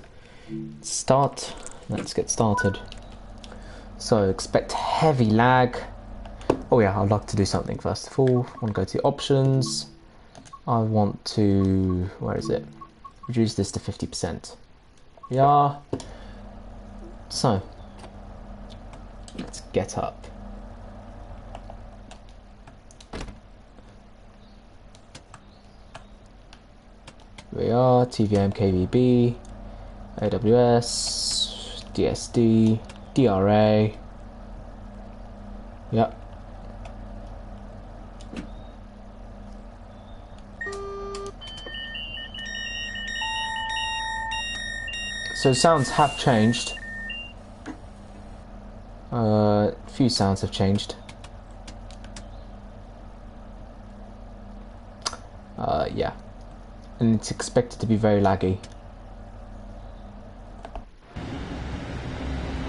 Start. Let's get started. So expect heavy lag. Oh yeah, I'd like to do something first of all. I want to go to options. I want to, where is it? Reduce this to 50%. Yeah. So let's get up. Here we are, TVM, KVB, AWS, DSD, DRA. Yep. So sounds have changed. A few sounds have changed. Yeah. And it's expected to be very laggy.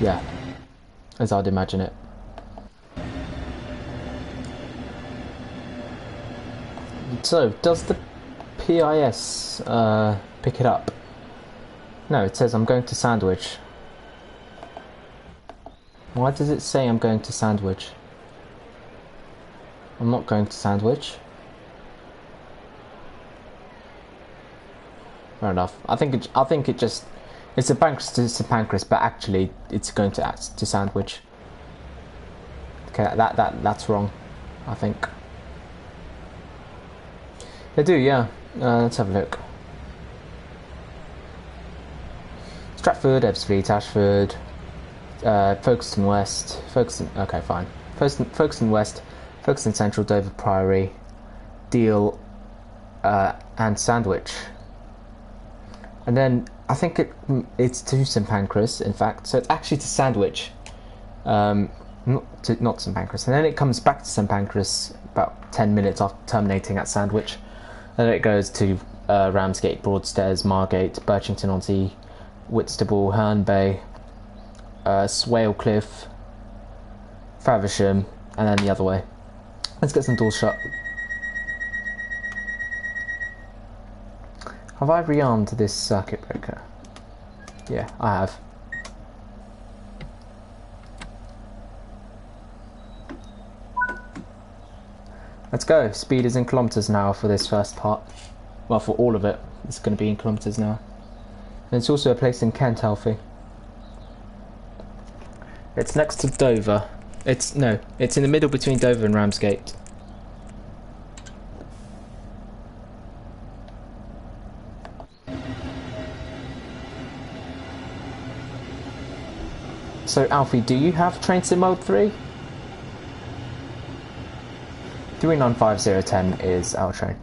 Yeah, as I'd imagine it. So, does the PIS pick it up? No, it says I'm going to Sandwich. Why does it say I'm going to Sandwich? I'm not going to Sandwich. Fair enough. I think it just, it's a Pancras to St Pancras, but actually it's going to Sandwich. Okay, that's wrong, I think. They do, yeah. Let's have a look. Stratford, Ebbsfleet, Ashford, Folkestone West, Folkestone. Okay, fine. Folkestone West, Folkestone Central, Dover Priory, Deal, and Sandwich. And then I think it's to St Pancras, in fact. So it's actually to Sandwich, not St Pancras. And then it comes back to St Pancras about 10 minutes after terminating at Sandwich. And then it goes to Ramsgate, Broadstairs, Margate, Birchington-on-Sea, Whitstable, Herne Bay, Swale Cliff, Faversham, and then the other way. Let's get some doors shut. Have I rearmed this circuit breaker? Yeah, I have. Let's go. Speed is in kilometres now for this first part. Well, for all of it, it's going to be in kilometres now. And it's also a place in Kent, Alfie. It's next to Dover. It's in the middle between Dover and Ramsgate. So, Alfie, do you have Train Sim Mode 3? 395010 is our train.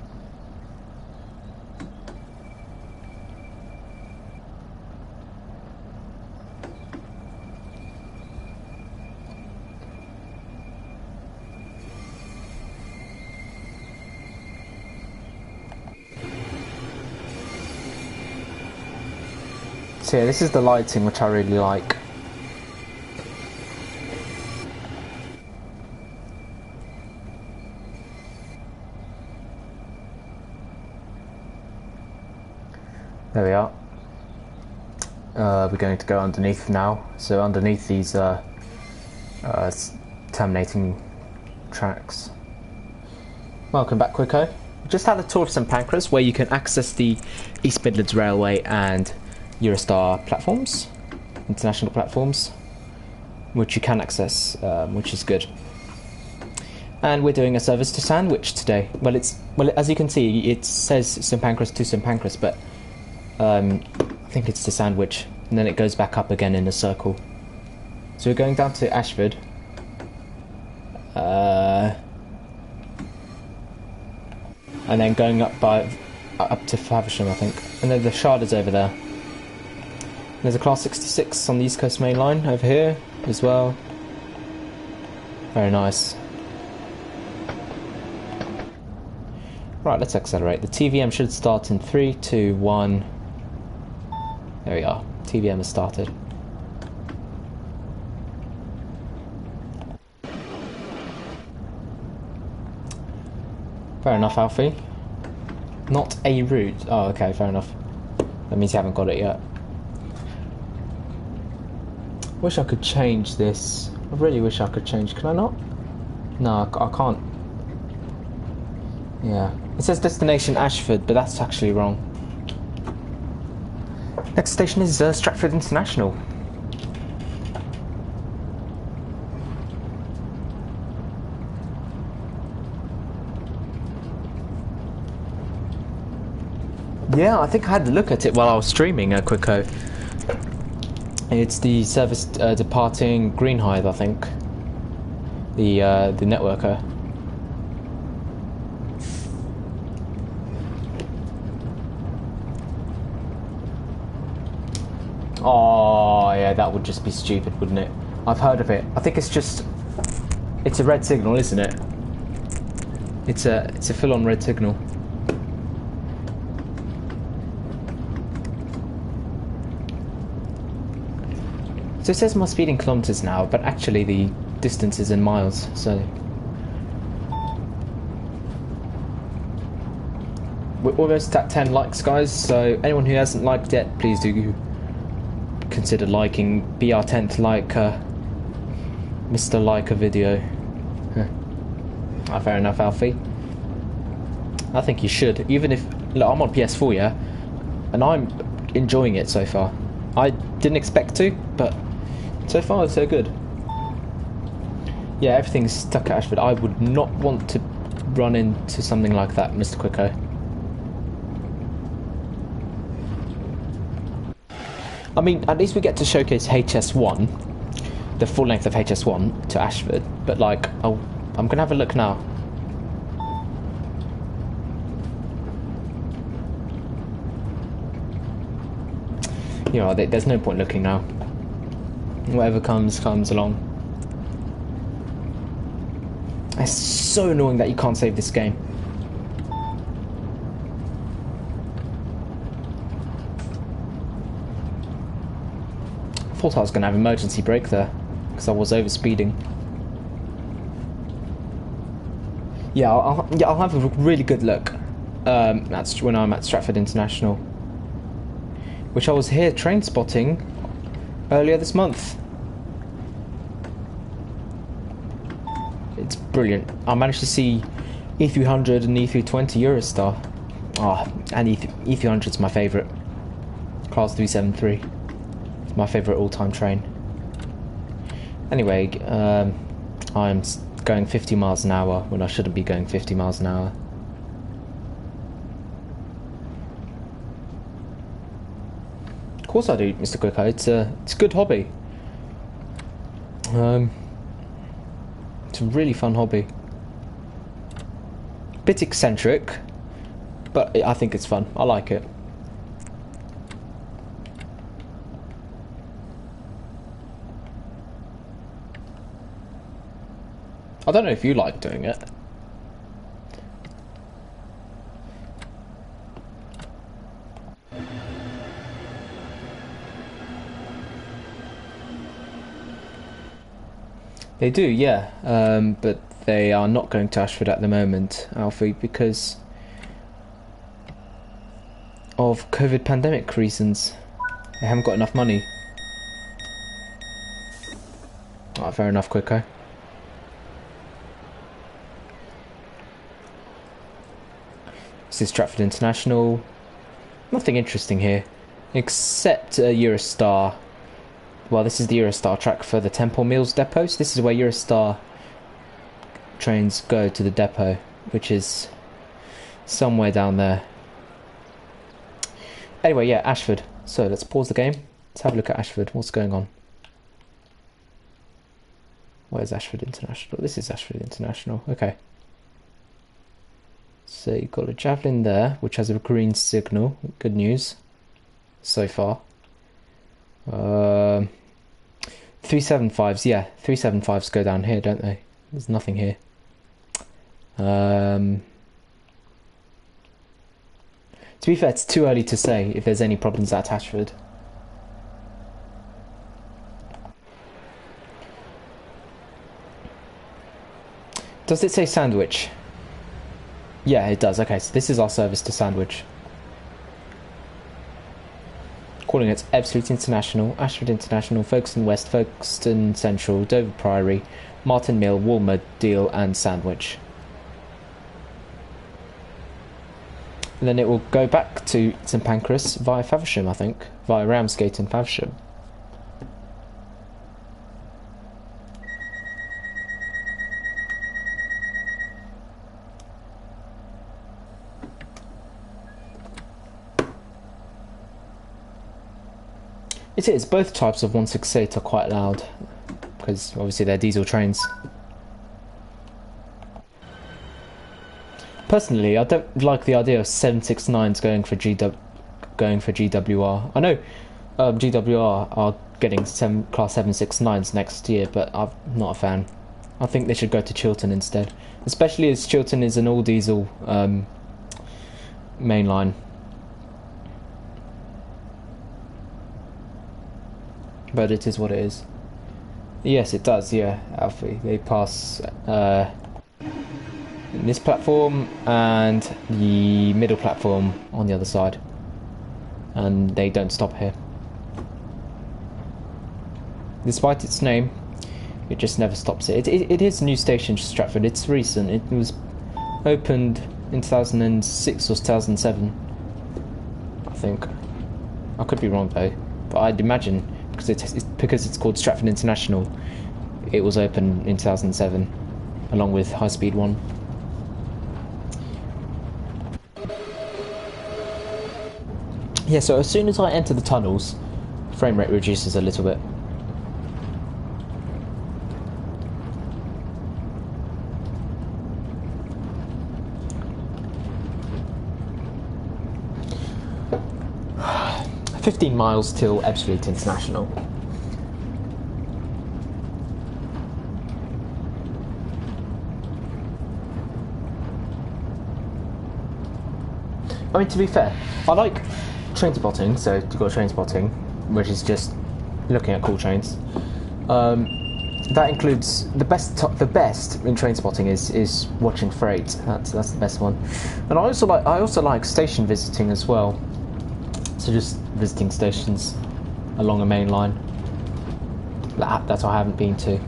So yeah, this is the lighting which I really like. There we are. We're going to go underneath now. So underneath these terminating tracks. Welcome back, Quicko. Just had a tour of St Pancras, where you can access the East Midlands Railway and Eurostar platforms, international platforms, which you can access, which is good. And we're doing a service to Sandwich today. Well, as you can see, it says St Pancras to St Pancras, but I think it's to Sandwich, and then it goes back up again in a circle. So we're going down to Ashford. And then going up to Faversham, I think. And then the Shard is over there. There's a Class 66 on the East Coast Main Line over here as well. Very nice. Right, let's accelerate. The TVM should start in 3, 2, 1. There we are. TVM has started. Fair enough, Alfie. Not a route. Oh, okay, fair enough. That means you haven't got it yet. Wish I could change this. I really wish I could change. Can I not? No, I can't. Yeah. It says destination Ashford, but that's actually wrong. Next station is Stratford International. Yeah, I think I had to look at it while I was streaming, Quicko. It's the service departing Greenhive, I think. The networker. Oh, yeah, that would just be stupid, wouldn't it? I've heard of it. I think it's a red signal, isn't it? It's a full-on red signal. So it says my speed in kilometers now, but actually the distance is in miles, so... We're almost at 10 likes, guys, so anyone who hasn't liked yet, please do consider liking. Be our 10th like, Mr. Like a video. Fair enough, Alfie. I think you should, even if... Look, I'm on PS4, yeah? And I'm enjoying it so far. I didn't expect to, but so far so good. Yeah, everything's stuck at Ashford. I would not want to run into something like that, Mr. Quicko. I mean, at least we get to showcase HS1, the full length of HS1 to Ashford, but like, I'm gonna have a look now. You know, there's no point looking now. Whatever comes along. It's so annoying that you can't save this game. I thought I was going to have emergency brake there, because I was over speeding. Yeah, I'll have a really good look. That's when I'm at Stratford International, which I was here train spotting earlier this month. It's brilliant. I managed to see E300 and E320 Eurostar. And E300's my favourite. Class 373. It's my favourite all-time train. Anyway, I'm going 50 miles an hour when I shouldn't be going 50 miles an hour. Of course I do, Mr. Quicko. It's a good hobby. It's a really fun hobby. Bit eccentric, but I think it's fun. I like it. I don't know if you like doing it. They do, yeah, but they are not going to Ashford at the moment, Alfie, because of COVID pandemic reasons. They haven't got enough money. Alright, fair enough, Quicko. This is Stratford International. Nothing interesting here, except Eurostar. Well, this is the Eurostar track for the Temple Mills depot. So this is where Eurostar trains go to the depot, which is somewhere down there. Anyway, yeah, Ashford. So let's pause the game. Let's have a look at Ashford. What's going on? Where's Ashford International? This is Ashford International. Okay. So you've got a Javelin there, which has a green signal. Good news so far. 375s, yeah, 375s go down here, don't they? There's nothing here. To be fair, it's too early to say if there's any problems at Ashford. Does it say Sandwich? Yeah, it does. Okay, so this is our service to Sandwich. Calling calling at Ashford International, Ashford International, Folkestone West, Folkestone Central, Dover Priory, Martin Mill, Walmer, Deal and Sandwich. And then it will go back to St Pancras via Faversham, I think, via Ramsgate and Faversham. It is, both types of 168 are quite loud, because obviously they're diesel trains. Personally, I don't like the idea of 769s going for GWR. I know GWR are getting class 769s next year, but I'm not a fan. I think they should go to Chiltern instead, especially as Chiltern is an all-diesel mainline. But it is what it is. Yes, it does, yeah, Alfie. They pass this platform and the middle platform on the other side. And they don't stop here. Despite its name, it just never stops it. It is a new station, Stratford. It's recent. It was opened in 2006 or 2007, I think. I could be wrong though, but I'd imagine because it's called Stratford International, it was open in 2007, along with High Speed 1. Yeah, so as soon as I enter the tunnels, frame rate reduces a little bit. $15 miles till Ashford International. I mean, to be fair, I like train spotting, so you've got train spotting, which is just looking at cool trains. That includes the best in train spotting is watching freight. That's the best one. And I also like station visiting as well. So just visiting stations along a main line that I haven't been to.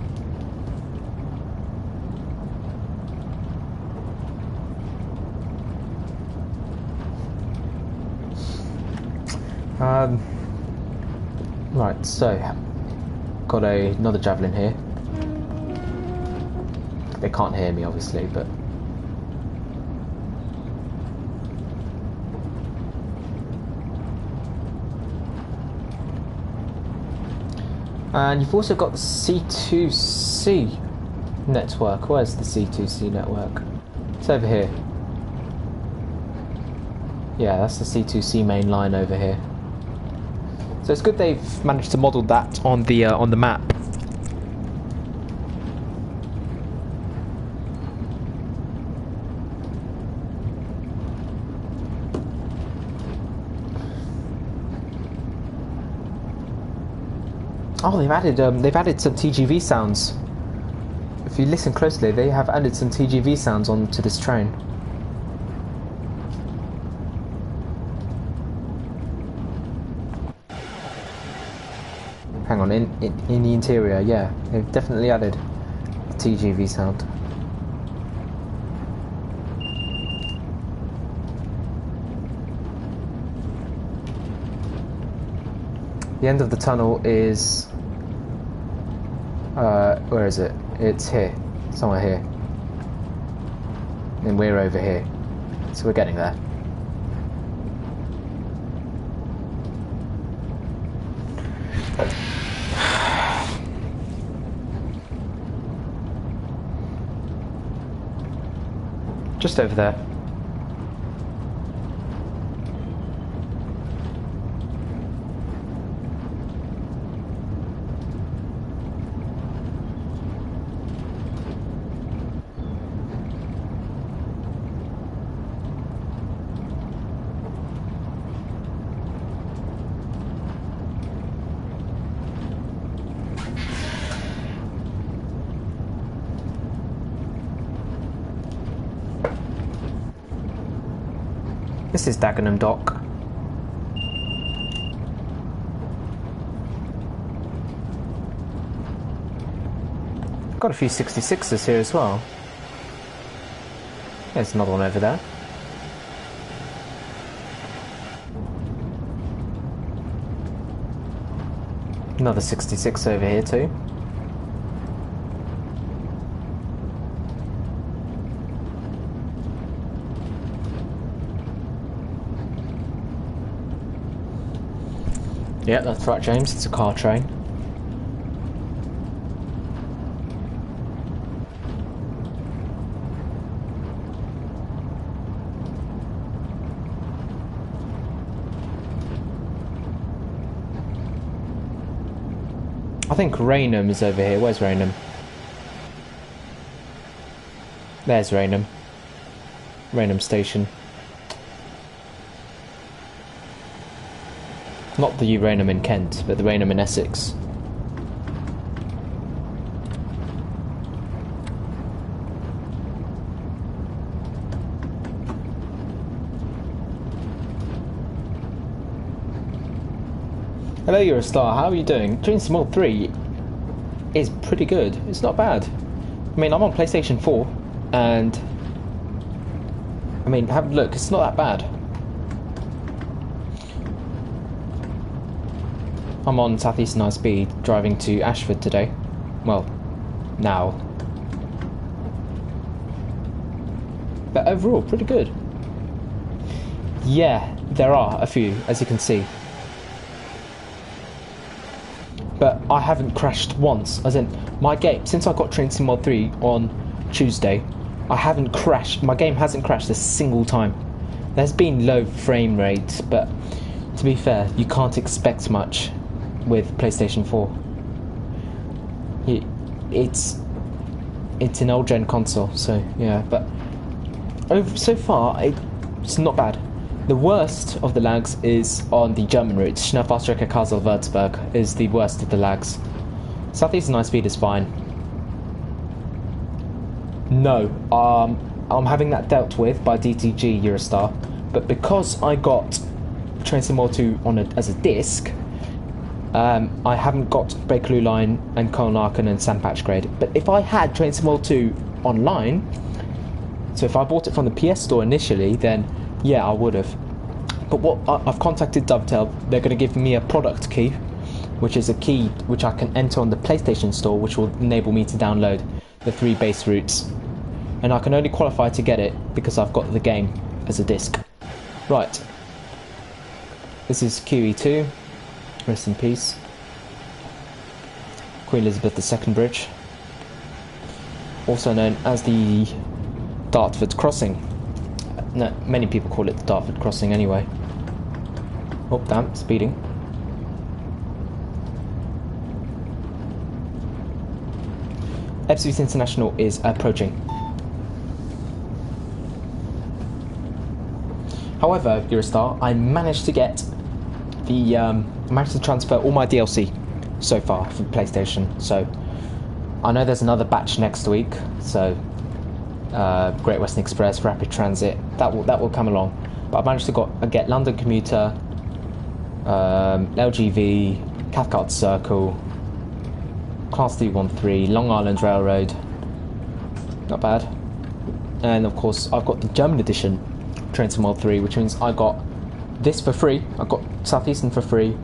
Right, so got another javelin here. They can't hear me obviously, but and you've also got the C2C network. Where's the C2C network? It's over here. Yeah, that's the C2C main line over here. So it's good they've managed to model that on the map. Oh, they've added some TGV sounds. If you listen closely, they have added some TGV sounds onto this train. Hang on, in the interior, yeah, they've definitely added a TGV sound. The end of the tunnel is where is it? It's here, somewhere here. And we're over here, so we're getting there. Just over there. This is Dagenham Dock. got a few 66s here as well. There's another one over there. Another 66 over here too. Yeah, that's right, James. It's a car train. I think Raynham is over here. Where's Raynham? There's Raynham. Raynham Station. Not the Raynham in Kent, but the Raynham in Essex. Hello, you're a star. How are you doing? Trainspotting 3 is pretty good. It's not bad. I mean, I'm on PlayStation 4, and I mean, have a look. It's not that bad. I'm on Southeastern High Speed, driving to Ashford today. Well, now. But overall, pretty good. Yeah, there are a few, as you can see. But I haven't crashed once, as in, my game, since I got Trainspotting 3 on Tuesday, I haven't crashed, my game hasn't crashed a single time. There's been low frame rates, but to be fair, you can't expect much with PlayStation 4. It's an old gen console, so yeah, but so far, it's not bad. The worst of the lags is on the German routes. Schnellfahrstrecke Kassel-Würzburg is the worst of the lags. Southeastern High Speed is fine. No, I'm having that dealt with by DTG Eurostar, but because I got Trainspotting 2 as a disc, I haven't got Bakerloo Line and Colnarken and Sandpatch Grade. But if I had Trainspotting 2 online, so if I bought it from the PS Store initially, then yeah, I would have. But I've contacted Dovetail. They're going to give me a product key, which is a key which I can enter on the PlayStation Store, which will enable me to download the 3 base routes. And I can only qualify to get it because I've got the game as a disc. Right. This is QE2. Rest in peace. Queen Elizabeth II Bridge. Also known as the Dartford Crossing. No, many people call it the Dartford Crossing anyway. Oh, damn, speeding. Ashford International is approaching. However, Eurostar, I managed to get the I managed to transfer all my DLC so far from PlayStation. So I know there's another batch next week. So Great Western Express, Rapid Transit, that will come along. But I managed to get London Commuter, LGV, Cathcart Circle, Class 213, Long Island Railroad. Not bad. And of course, I've got the German edition Trainspotting 3, which means I got this for free. I got Southeastern for free,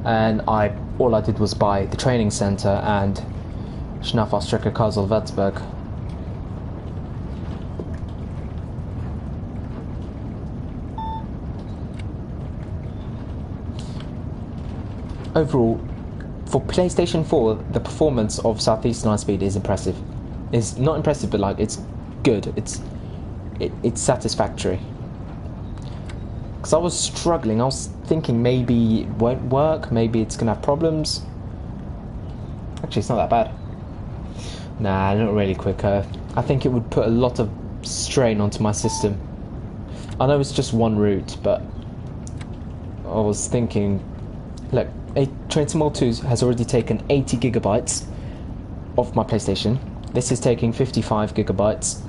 and all I did was buy the training centre and Schnellfahrstrecke Kassel-Würzburg. Overall, for PlayStation 4, the performance of Southeastern High Speed is impressive. It's not impressive, but like it's good. It's satisfactory. Because I was struggling. I was thinking maybe it won't work. Maybe it's gonna have problems. Actually, it's not that bad. Nah, not really quicker. I think it would put a lot of strain onto my system. I know it's just one route, but I was thinking, look, Trainspotting 2 has already taken 80 gigabytes of my PlayStation. This is taking 55 gigabytes,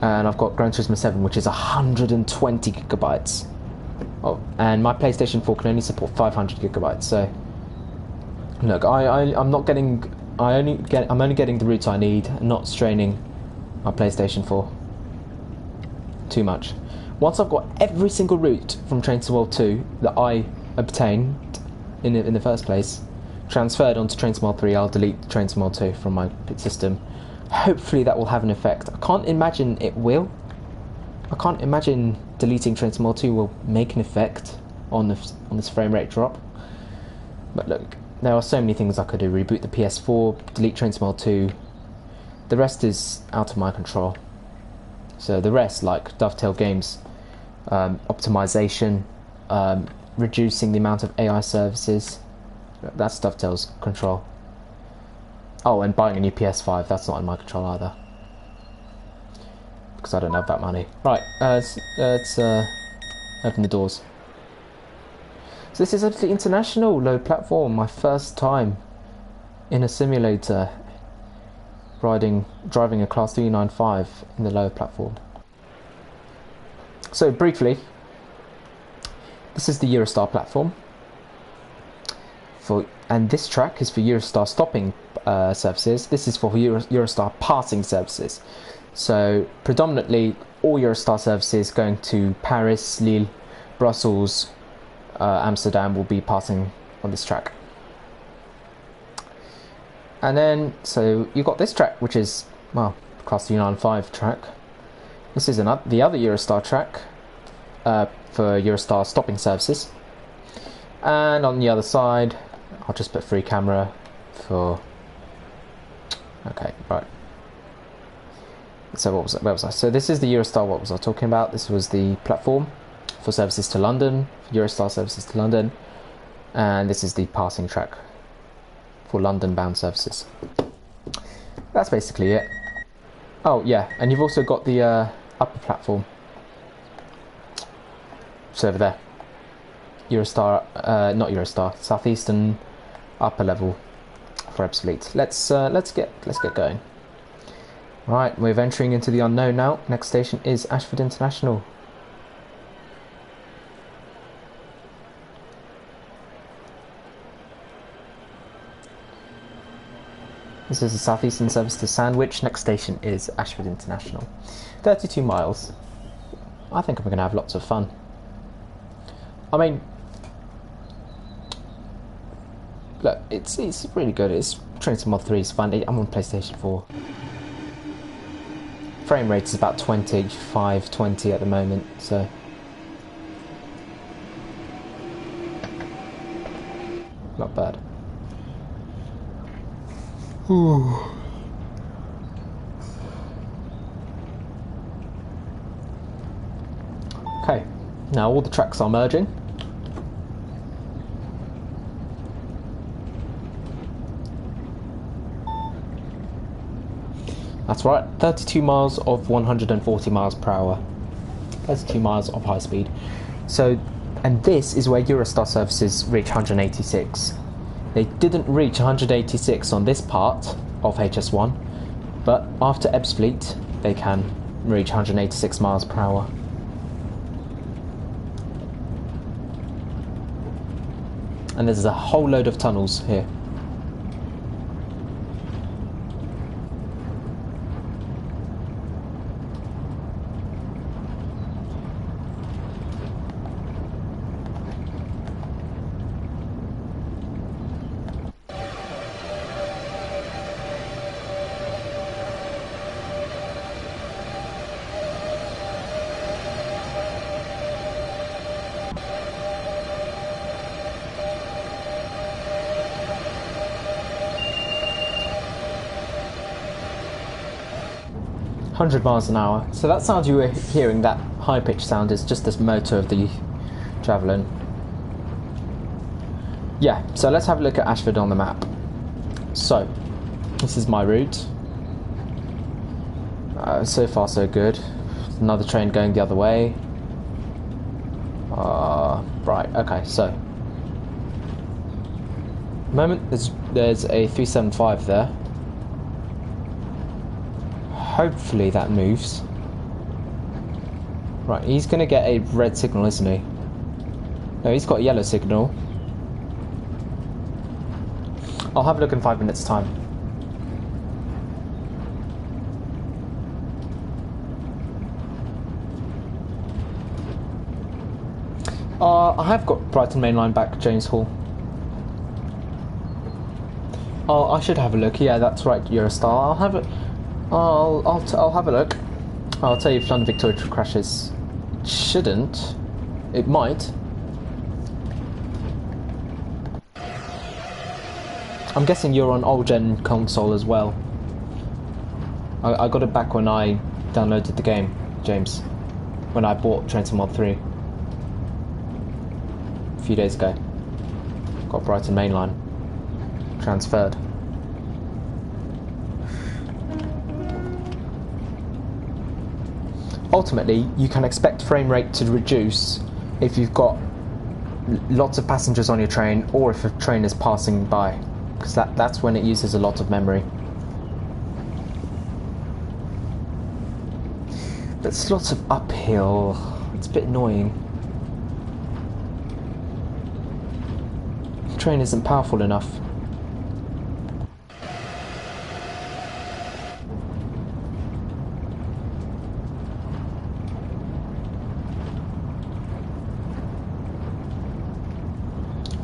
and I've got Gran Turismo 7, which is 120 gigabytes. Oh, and my PlayStation 4 can only support 500 gigabytes. So, look, I'm not getting I'm only getting the routes I need and not straining my PlayStation 4 too much. Once I've got every single route from Train to World 2 that I obtained in the first place transferred onto Train to World 3, I'll delete Train to World 2 from my system. Hopefully that will have an effect. I can't imagine it will. I can't imagine deleting Train to World 2 will make an effect on this frame rate drop. But look, there are so many things I could do. Reboot the PS4, delete Train to World 2. The rest is out of my control. So the rest, like Dovetail Games, optimization, reducing the amount of AI services, that's Dovetail's control. Oh, and buying a new PS5, that's not in my control either, because I don't have that money. Right, let's open the doors. So this is Untitled International, low platform, my first time in a simulator driving a Class 395 in the lower platform. So briefly, this is the Eurostar platform, and this track is for Eurostar stopping services. This is for Eurostar passing services. So predominantly all Eurostar services going to Paris, Lille, Brussels, Amsterdam will be passing on this track. And then, so you've got this track, which is, well, Class 395 track. This is the other Eurostar track for Eurostar stopping services. And on the other side, I'll just put free camera for... Okay, right. So where was I? So this is the Eurostar, what was I talking about? This was the platform for services to London, Eurostar services to London. And this is the passing track for London-bound services. That's basically it. Oh yeah, and you've also got the upper platform. So over there, Eurostar, not Eurostar, Southeastern upper level for Ebbsfleet. Let's get going. Right, we're venturing into the unknown now. Next station is Ashford International. This is a southeastern service to Sandwich. Next station is Ashford International. 32 miles. I think we're going to have lots of fun. I mean, look, it's really good. It's Train to Mod 3 is fun. I'm on PlayStation 4. Frame rate is about 25, 20 at the moment, so... not bad. Ooh. Okay, now all the tracks are merging. That's right, 32 miles of 140 miles per hour. 32 miles of high speed. So, and this is where Eurostar services reach 186. They didn't reach 186 on this part of HS1, but after Ebbsfleet they can reach 186 miles per hour. And there's a whole load of tunnels here. .100 miles an hour. So that sound you were hearing, that high-pitched sound, is just this motor of the Javelin. Yeah, so let's have a look at Ashford on the map. So, this is my route. So far so good. Another train going the other way. Right, okay, so. At the moment, there's a 375 there. Hopefully that moves. Right, he's going to get a red signal, isn't he? No, he's got a yellow signal. I'll have a look in 5 minutes' time. I have got Brighton Main Line back, James Hall. Oh, I should have a look. Yeah, that's right, Eurostar. I'll have it. I'll have a look. I'll tell you if London Victoria crashes. Shouldn't. It might. I'm guessing you're on old gen console as well. I got it back when I downloaded the game, James. When I bought Trainspotting Mod 3 a few days ago. Got Brighton Main Line transferred. Ultimately, you can expect frame rate to reduce if you've got lots of passengers on your train or if a train is passing by, because that's when it uses a lot of memory. But it's lots of uphill. It's a bit annoying. The train isn't powerful enough.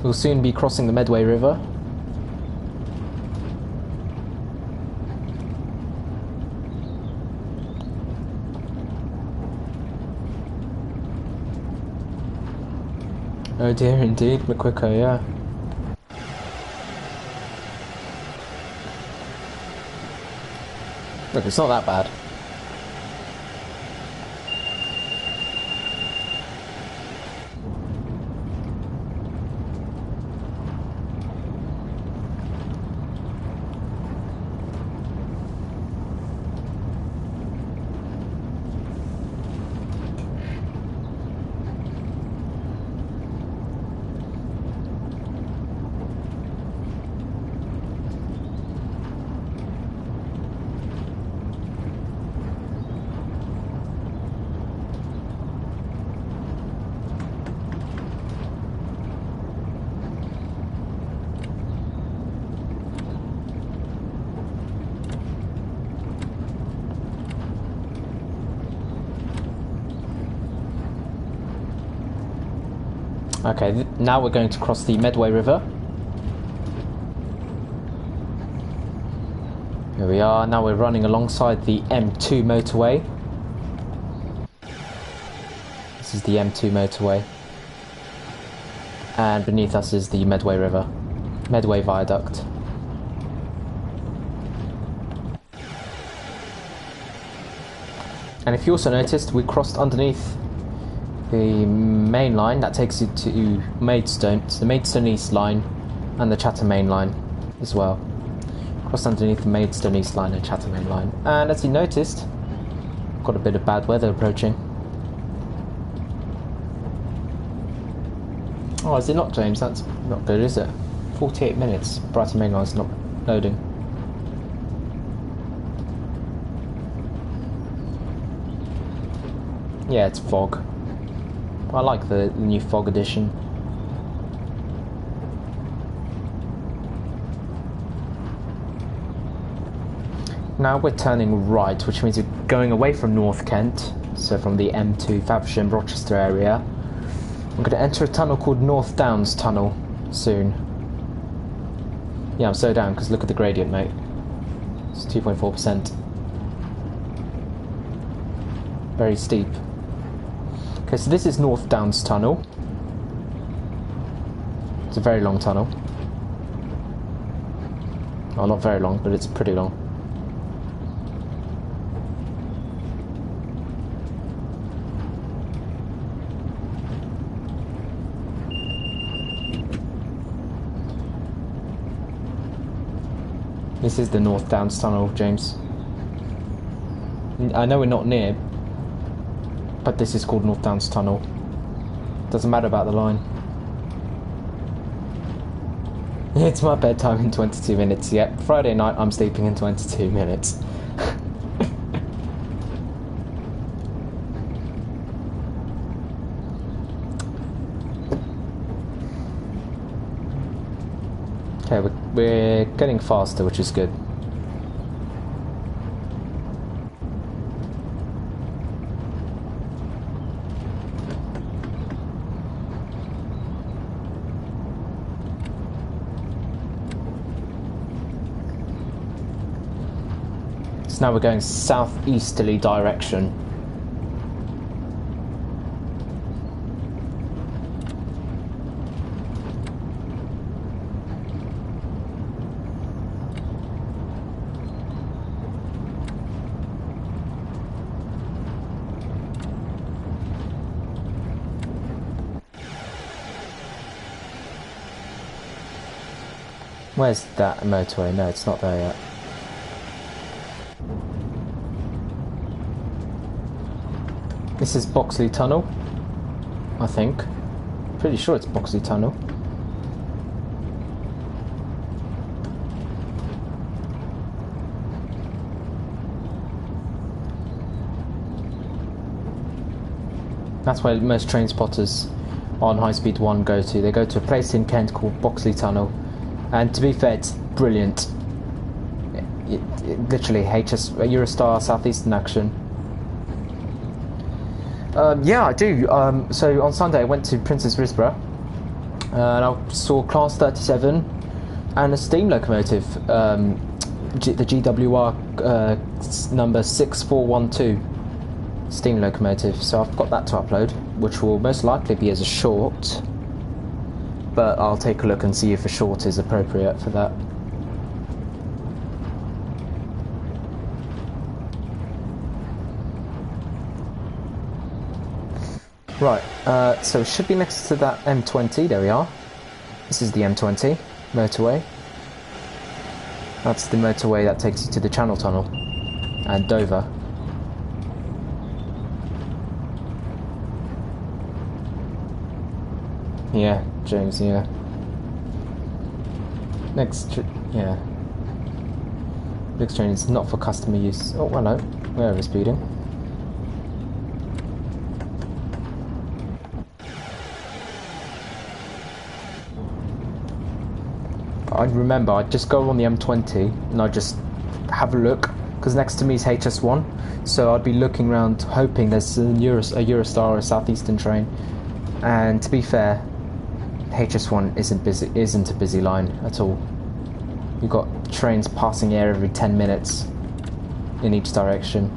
We'll soon be crossing the Medway River. Oh dear, indeed, McQuicker, yeah. Look, it's not that bad. Okay, now we're going to cross the Medway River. Here we are, now we're running alongside the M2 Motorway. This is the M2 Motorway. And beneath us is the Medway River. Medway Viaduct. And if you also noticed, we crossed underneath the main line that takes you to Maidstone. It's the Maidstone East line and the Chatham Main Line as well. Crossed underneath the Maidstone East line and Chatham Main Line. And as you noticed, got a bit of bad weather approaching. Oh, is it not, James? That's not good, is it? 48 minutes. Brighton Main Line's not loading. Yeah, it's fog. I like the new fog edition. Now we're turning right, which means we're going away from North Kent, so from the M2 Faversham Rochester area. I'm going to enter a tunnel called North Downs Tunnel soon. Yeah, I'm so down because look at the gradient, mate. It's 2.4%. Very steep. Okay, so this is North Downs Tunnel. It's a very long tunnel. Well, not very long, but it's pretty long. This is the North Downs Tunnel, James. I know we're not near, but this is called North Downs Tunnel. Doesn't matter about the line. It's my bedtime in 22 minutes. Yep, Friday night I'm sleeping in 22 minutes. Okay, we're getting faster, which is good. So now we're going southeasterly direction. Where's that motorway? No, it's not there yet. This is Boxley Tunnel, I think. Pretty sure it's Boxley Tunnel. That's where most train spotters on High Speed 1 go to. They go to a place in Kent called Boxley Tunnel. And to be fair, it's brilliant. It literally, Eurostar Southeastern action. Yeah, I do. So on Sunday I went to Princess Risborough and I saw Class 37 and a steam locomotive, the GWR number 6412 steam locomotive. So I've got that to upload, which will most likely be as a short. But I'll take a look and see if a short is appropriate for that. Right, so it should be next to that M20, there we are. This is the M20 Motorway. That's the motorway that takes you to the Channel Tunnel and Dover. Yeah, James, yeah. Next train is not for customer use. Oh, hello. We're overspeeding. I remember I'd just go on the M20 and I'd just have a look, because next to me is HS1, so I'd be looking around hoping there's a Eurostar or a Southeastern train. And to be fair, HS1 isn't a busy line at all. You've got trains passing here every 10 minutes in each direction.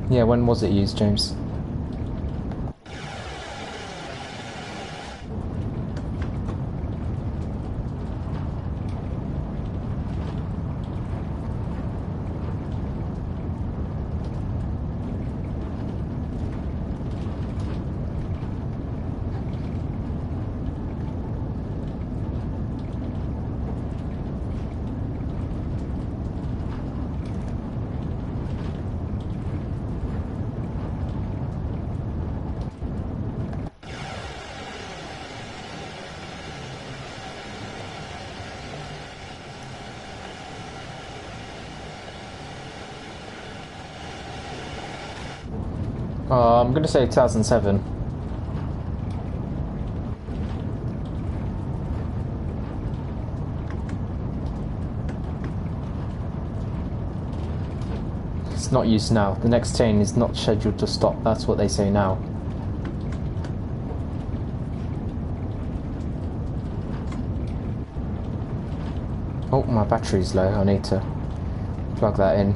Yeah, when was it used, James? I'm going to say 2007. It's not used now. The next train is not scheduled to stop. That's what they say now. Oh, my battery's low. I need to plug that in.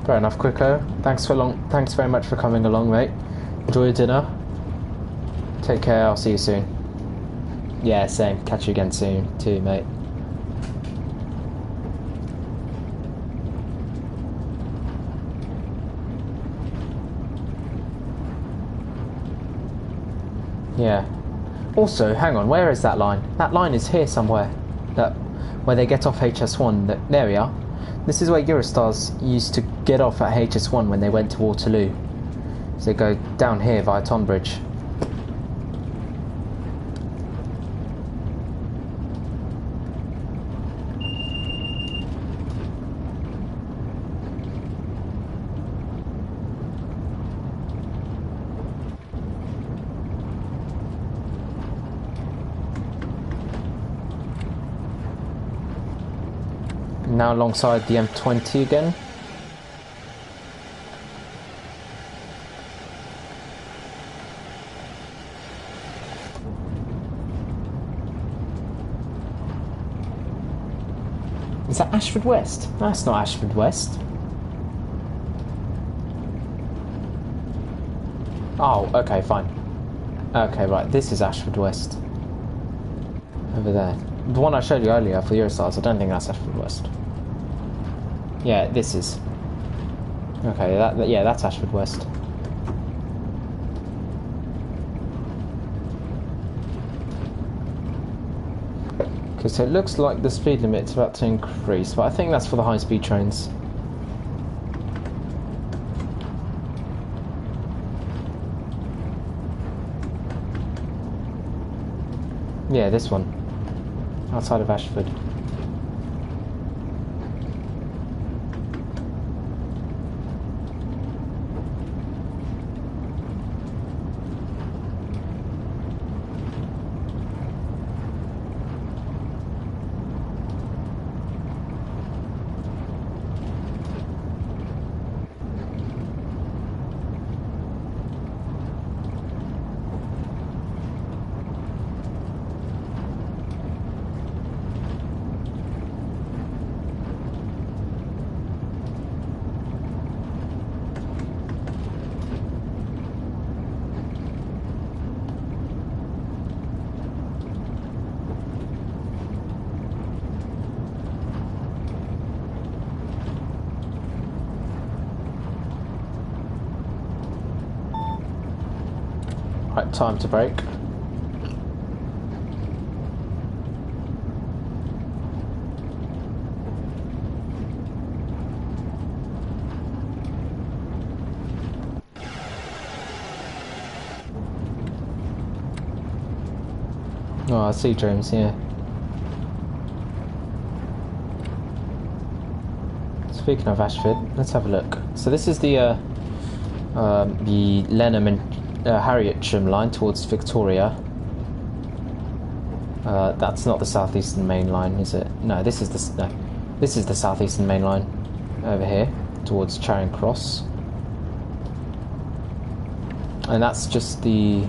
Fair enough, Quicko. Thanks very much for coming along, mate. Enjoy your dinner. Take care. I'll see you soon. Yeah, same. Catch you again soon, too, mate. Yeah. Also, hang on. Where is that line? That line is here somewhere. Where they get off HS1. There we are. This is where Eurostars used to get off at HS1 when they went to Waterloo. So they go down here via Tonbridge. now alongside the M20 again. Is that Ashford West? That's not Ashford West. Oh, okay, fine. Okay, right, this is Ashford West. Over there. The one I showed you earlier for Eurostars, I don't think that's Ashford West. Yeah, this is. Okay, yeah, that's Ashford West. Okay, so it looks like the speed limit's about to increase, but I think that's for the high-speed trains. Yeah, this one. Outside of Ashford. Right, time to brake. Oh, I see, James, yeah. Speaking of Ashford, let's have a look. So this is the Lenham and Harrietsham line towards Victoria. That's not the southeastern main line, is it? No, this is the southeastern main line over here towards Charing Cross, and that's just the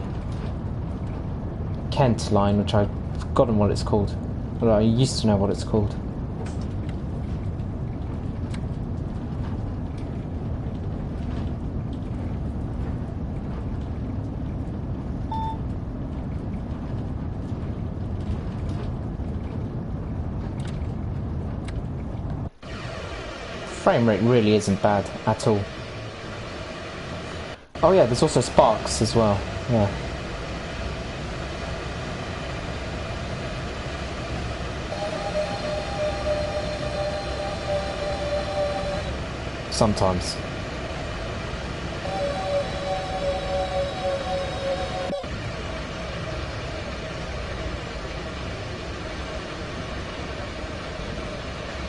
Kent line, which I've forgotten what it's called. Well, I used to know what it's called. Frame rate really isn't bad at all. Oh yeah, there's also sparks as well. Yeah. Sometimes.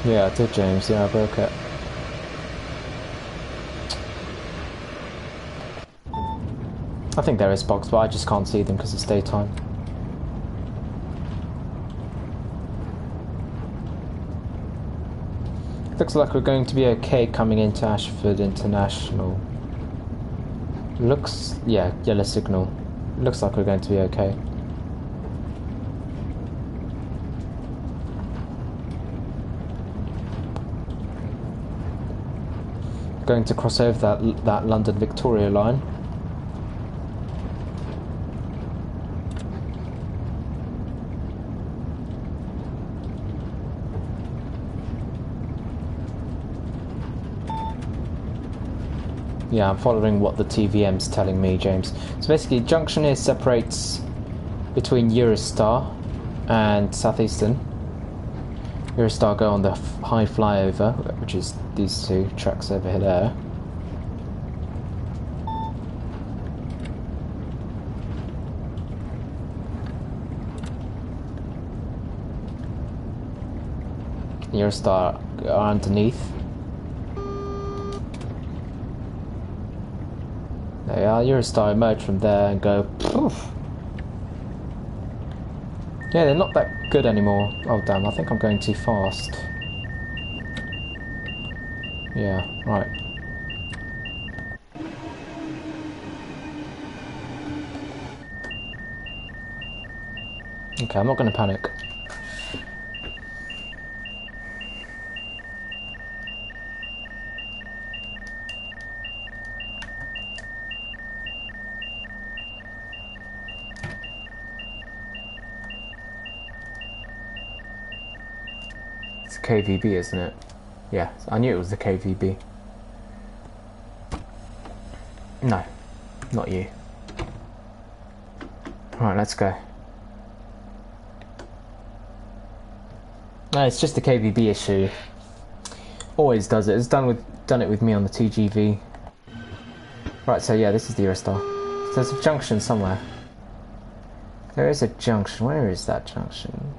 Yeah, I did, James. Yeah, I broke it. I think there is bugs, but I just can't see them because it's daytime. Looks like we're going to be okay coming into Ashford International. Looks, yeah, yellow signal. Looks like we're going to be okay. Going to cross over that London Victoria line. Yeah, I'm following what the TVM's telling me, James. So basically, junction here separates between Eurostar and Southeastern. Eurostar go on the high flyover, which is these two tracks over there. Eurostar are underneath. There you are, Eurostar emerge from there and go poof. Yeah, they're not that good anymore. Oh damn, I think I'm going too fast. Yeah, right. Okay, I'm not going to panic. It's a KVB, isn't it? Yeah, I knew it was the KVB. No, not you. Right, let's go. No, it's just a KVB issue. Always does it. It's done it with me on the TGV. Right, so yeah, this is the Eurostar. So there's a junction somewhere. There is a junction. Where is that junction?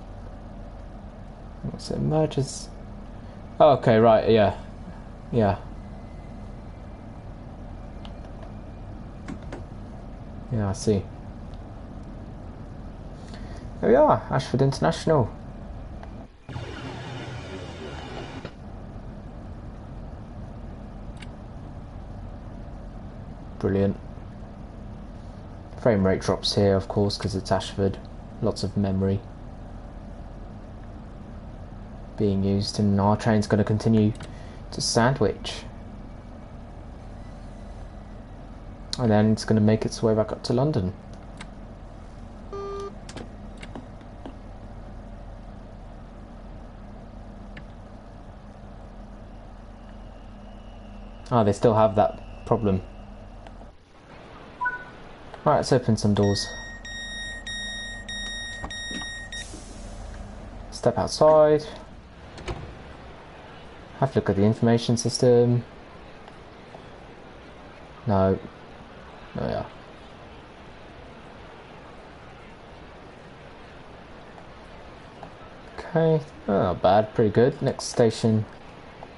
So it merges. Oh, okay, right, yeah. Yeah. Yeah, I see. There we are, Ashford International. Brilliant. Frame rate drops here, of course, because it's Ashford. Lots of memory being used, and our train's going to continue to Sandwich. And then it's going to make its way back up to London. Ah, they still have that problem. Right, let's open some doors. Step outside. Have a look at the information system. No. Oh yeah. Okay, oh, not bad, pretty good. Next station.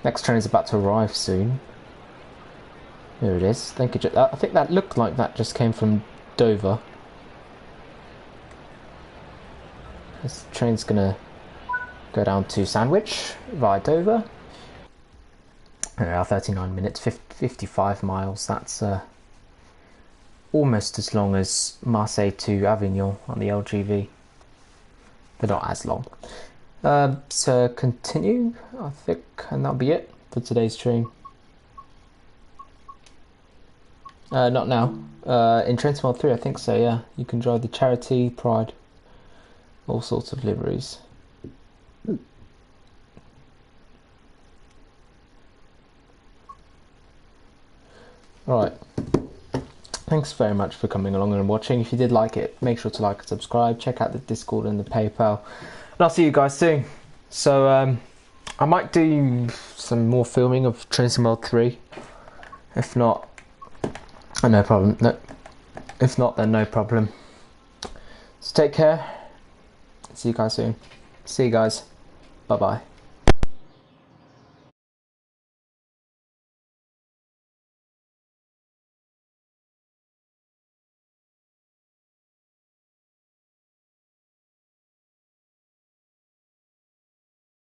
Next train is about to arrive soon. Here it is. Thank you. I think that looked like that just came from Dover. This train's gonna go down to Sandwich via Dover. There we are, 39 minutes, 55 miles. That's almost as long as Marseille to Avignon on the LGV, but not as long. So continue, I think, and that'll be it for today's train. Not now. In Trainspotting 3, I think so, yeah. You can drive the Charity, Pride, all sorts of liveries. Right. Thanks very much for coming along and watching. If you did like it, make sure to like and subscribe. Check out the Discord and the PayPal. And I'll see you guys soon. So, I might do some more filming of Trainspotting 3. If not, no problem. No. If not, then no problem. So take care. See you guys soon. See you guys. Bye bye.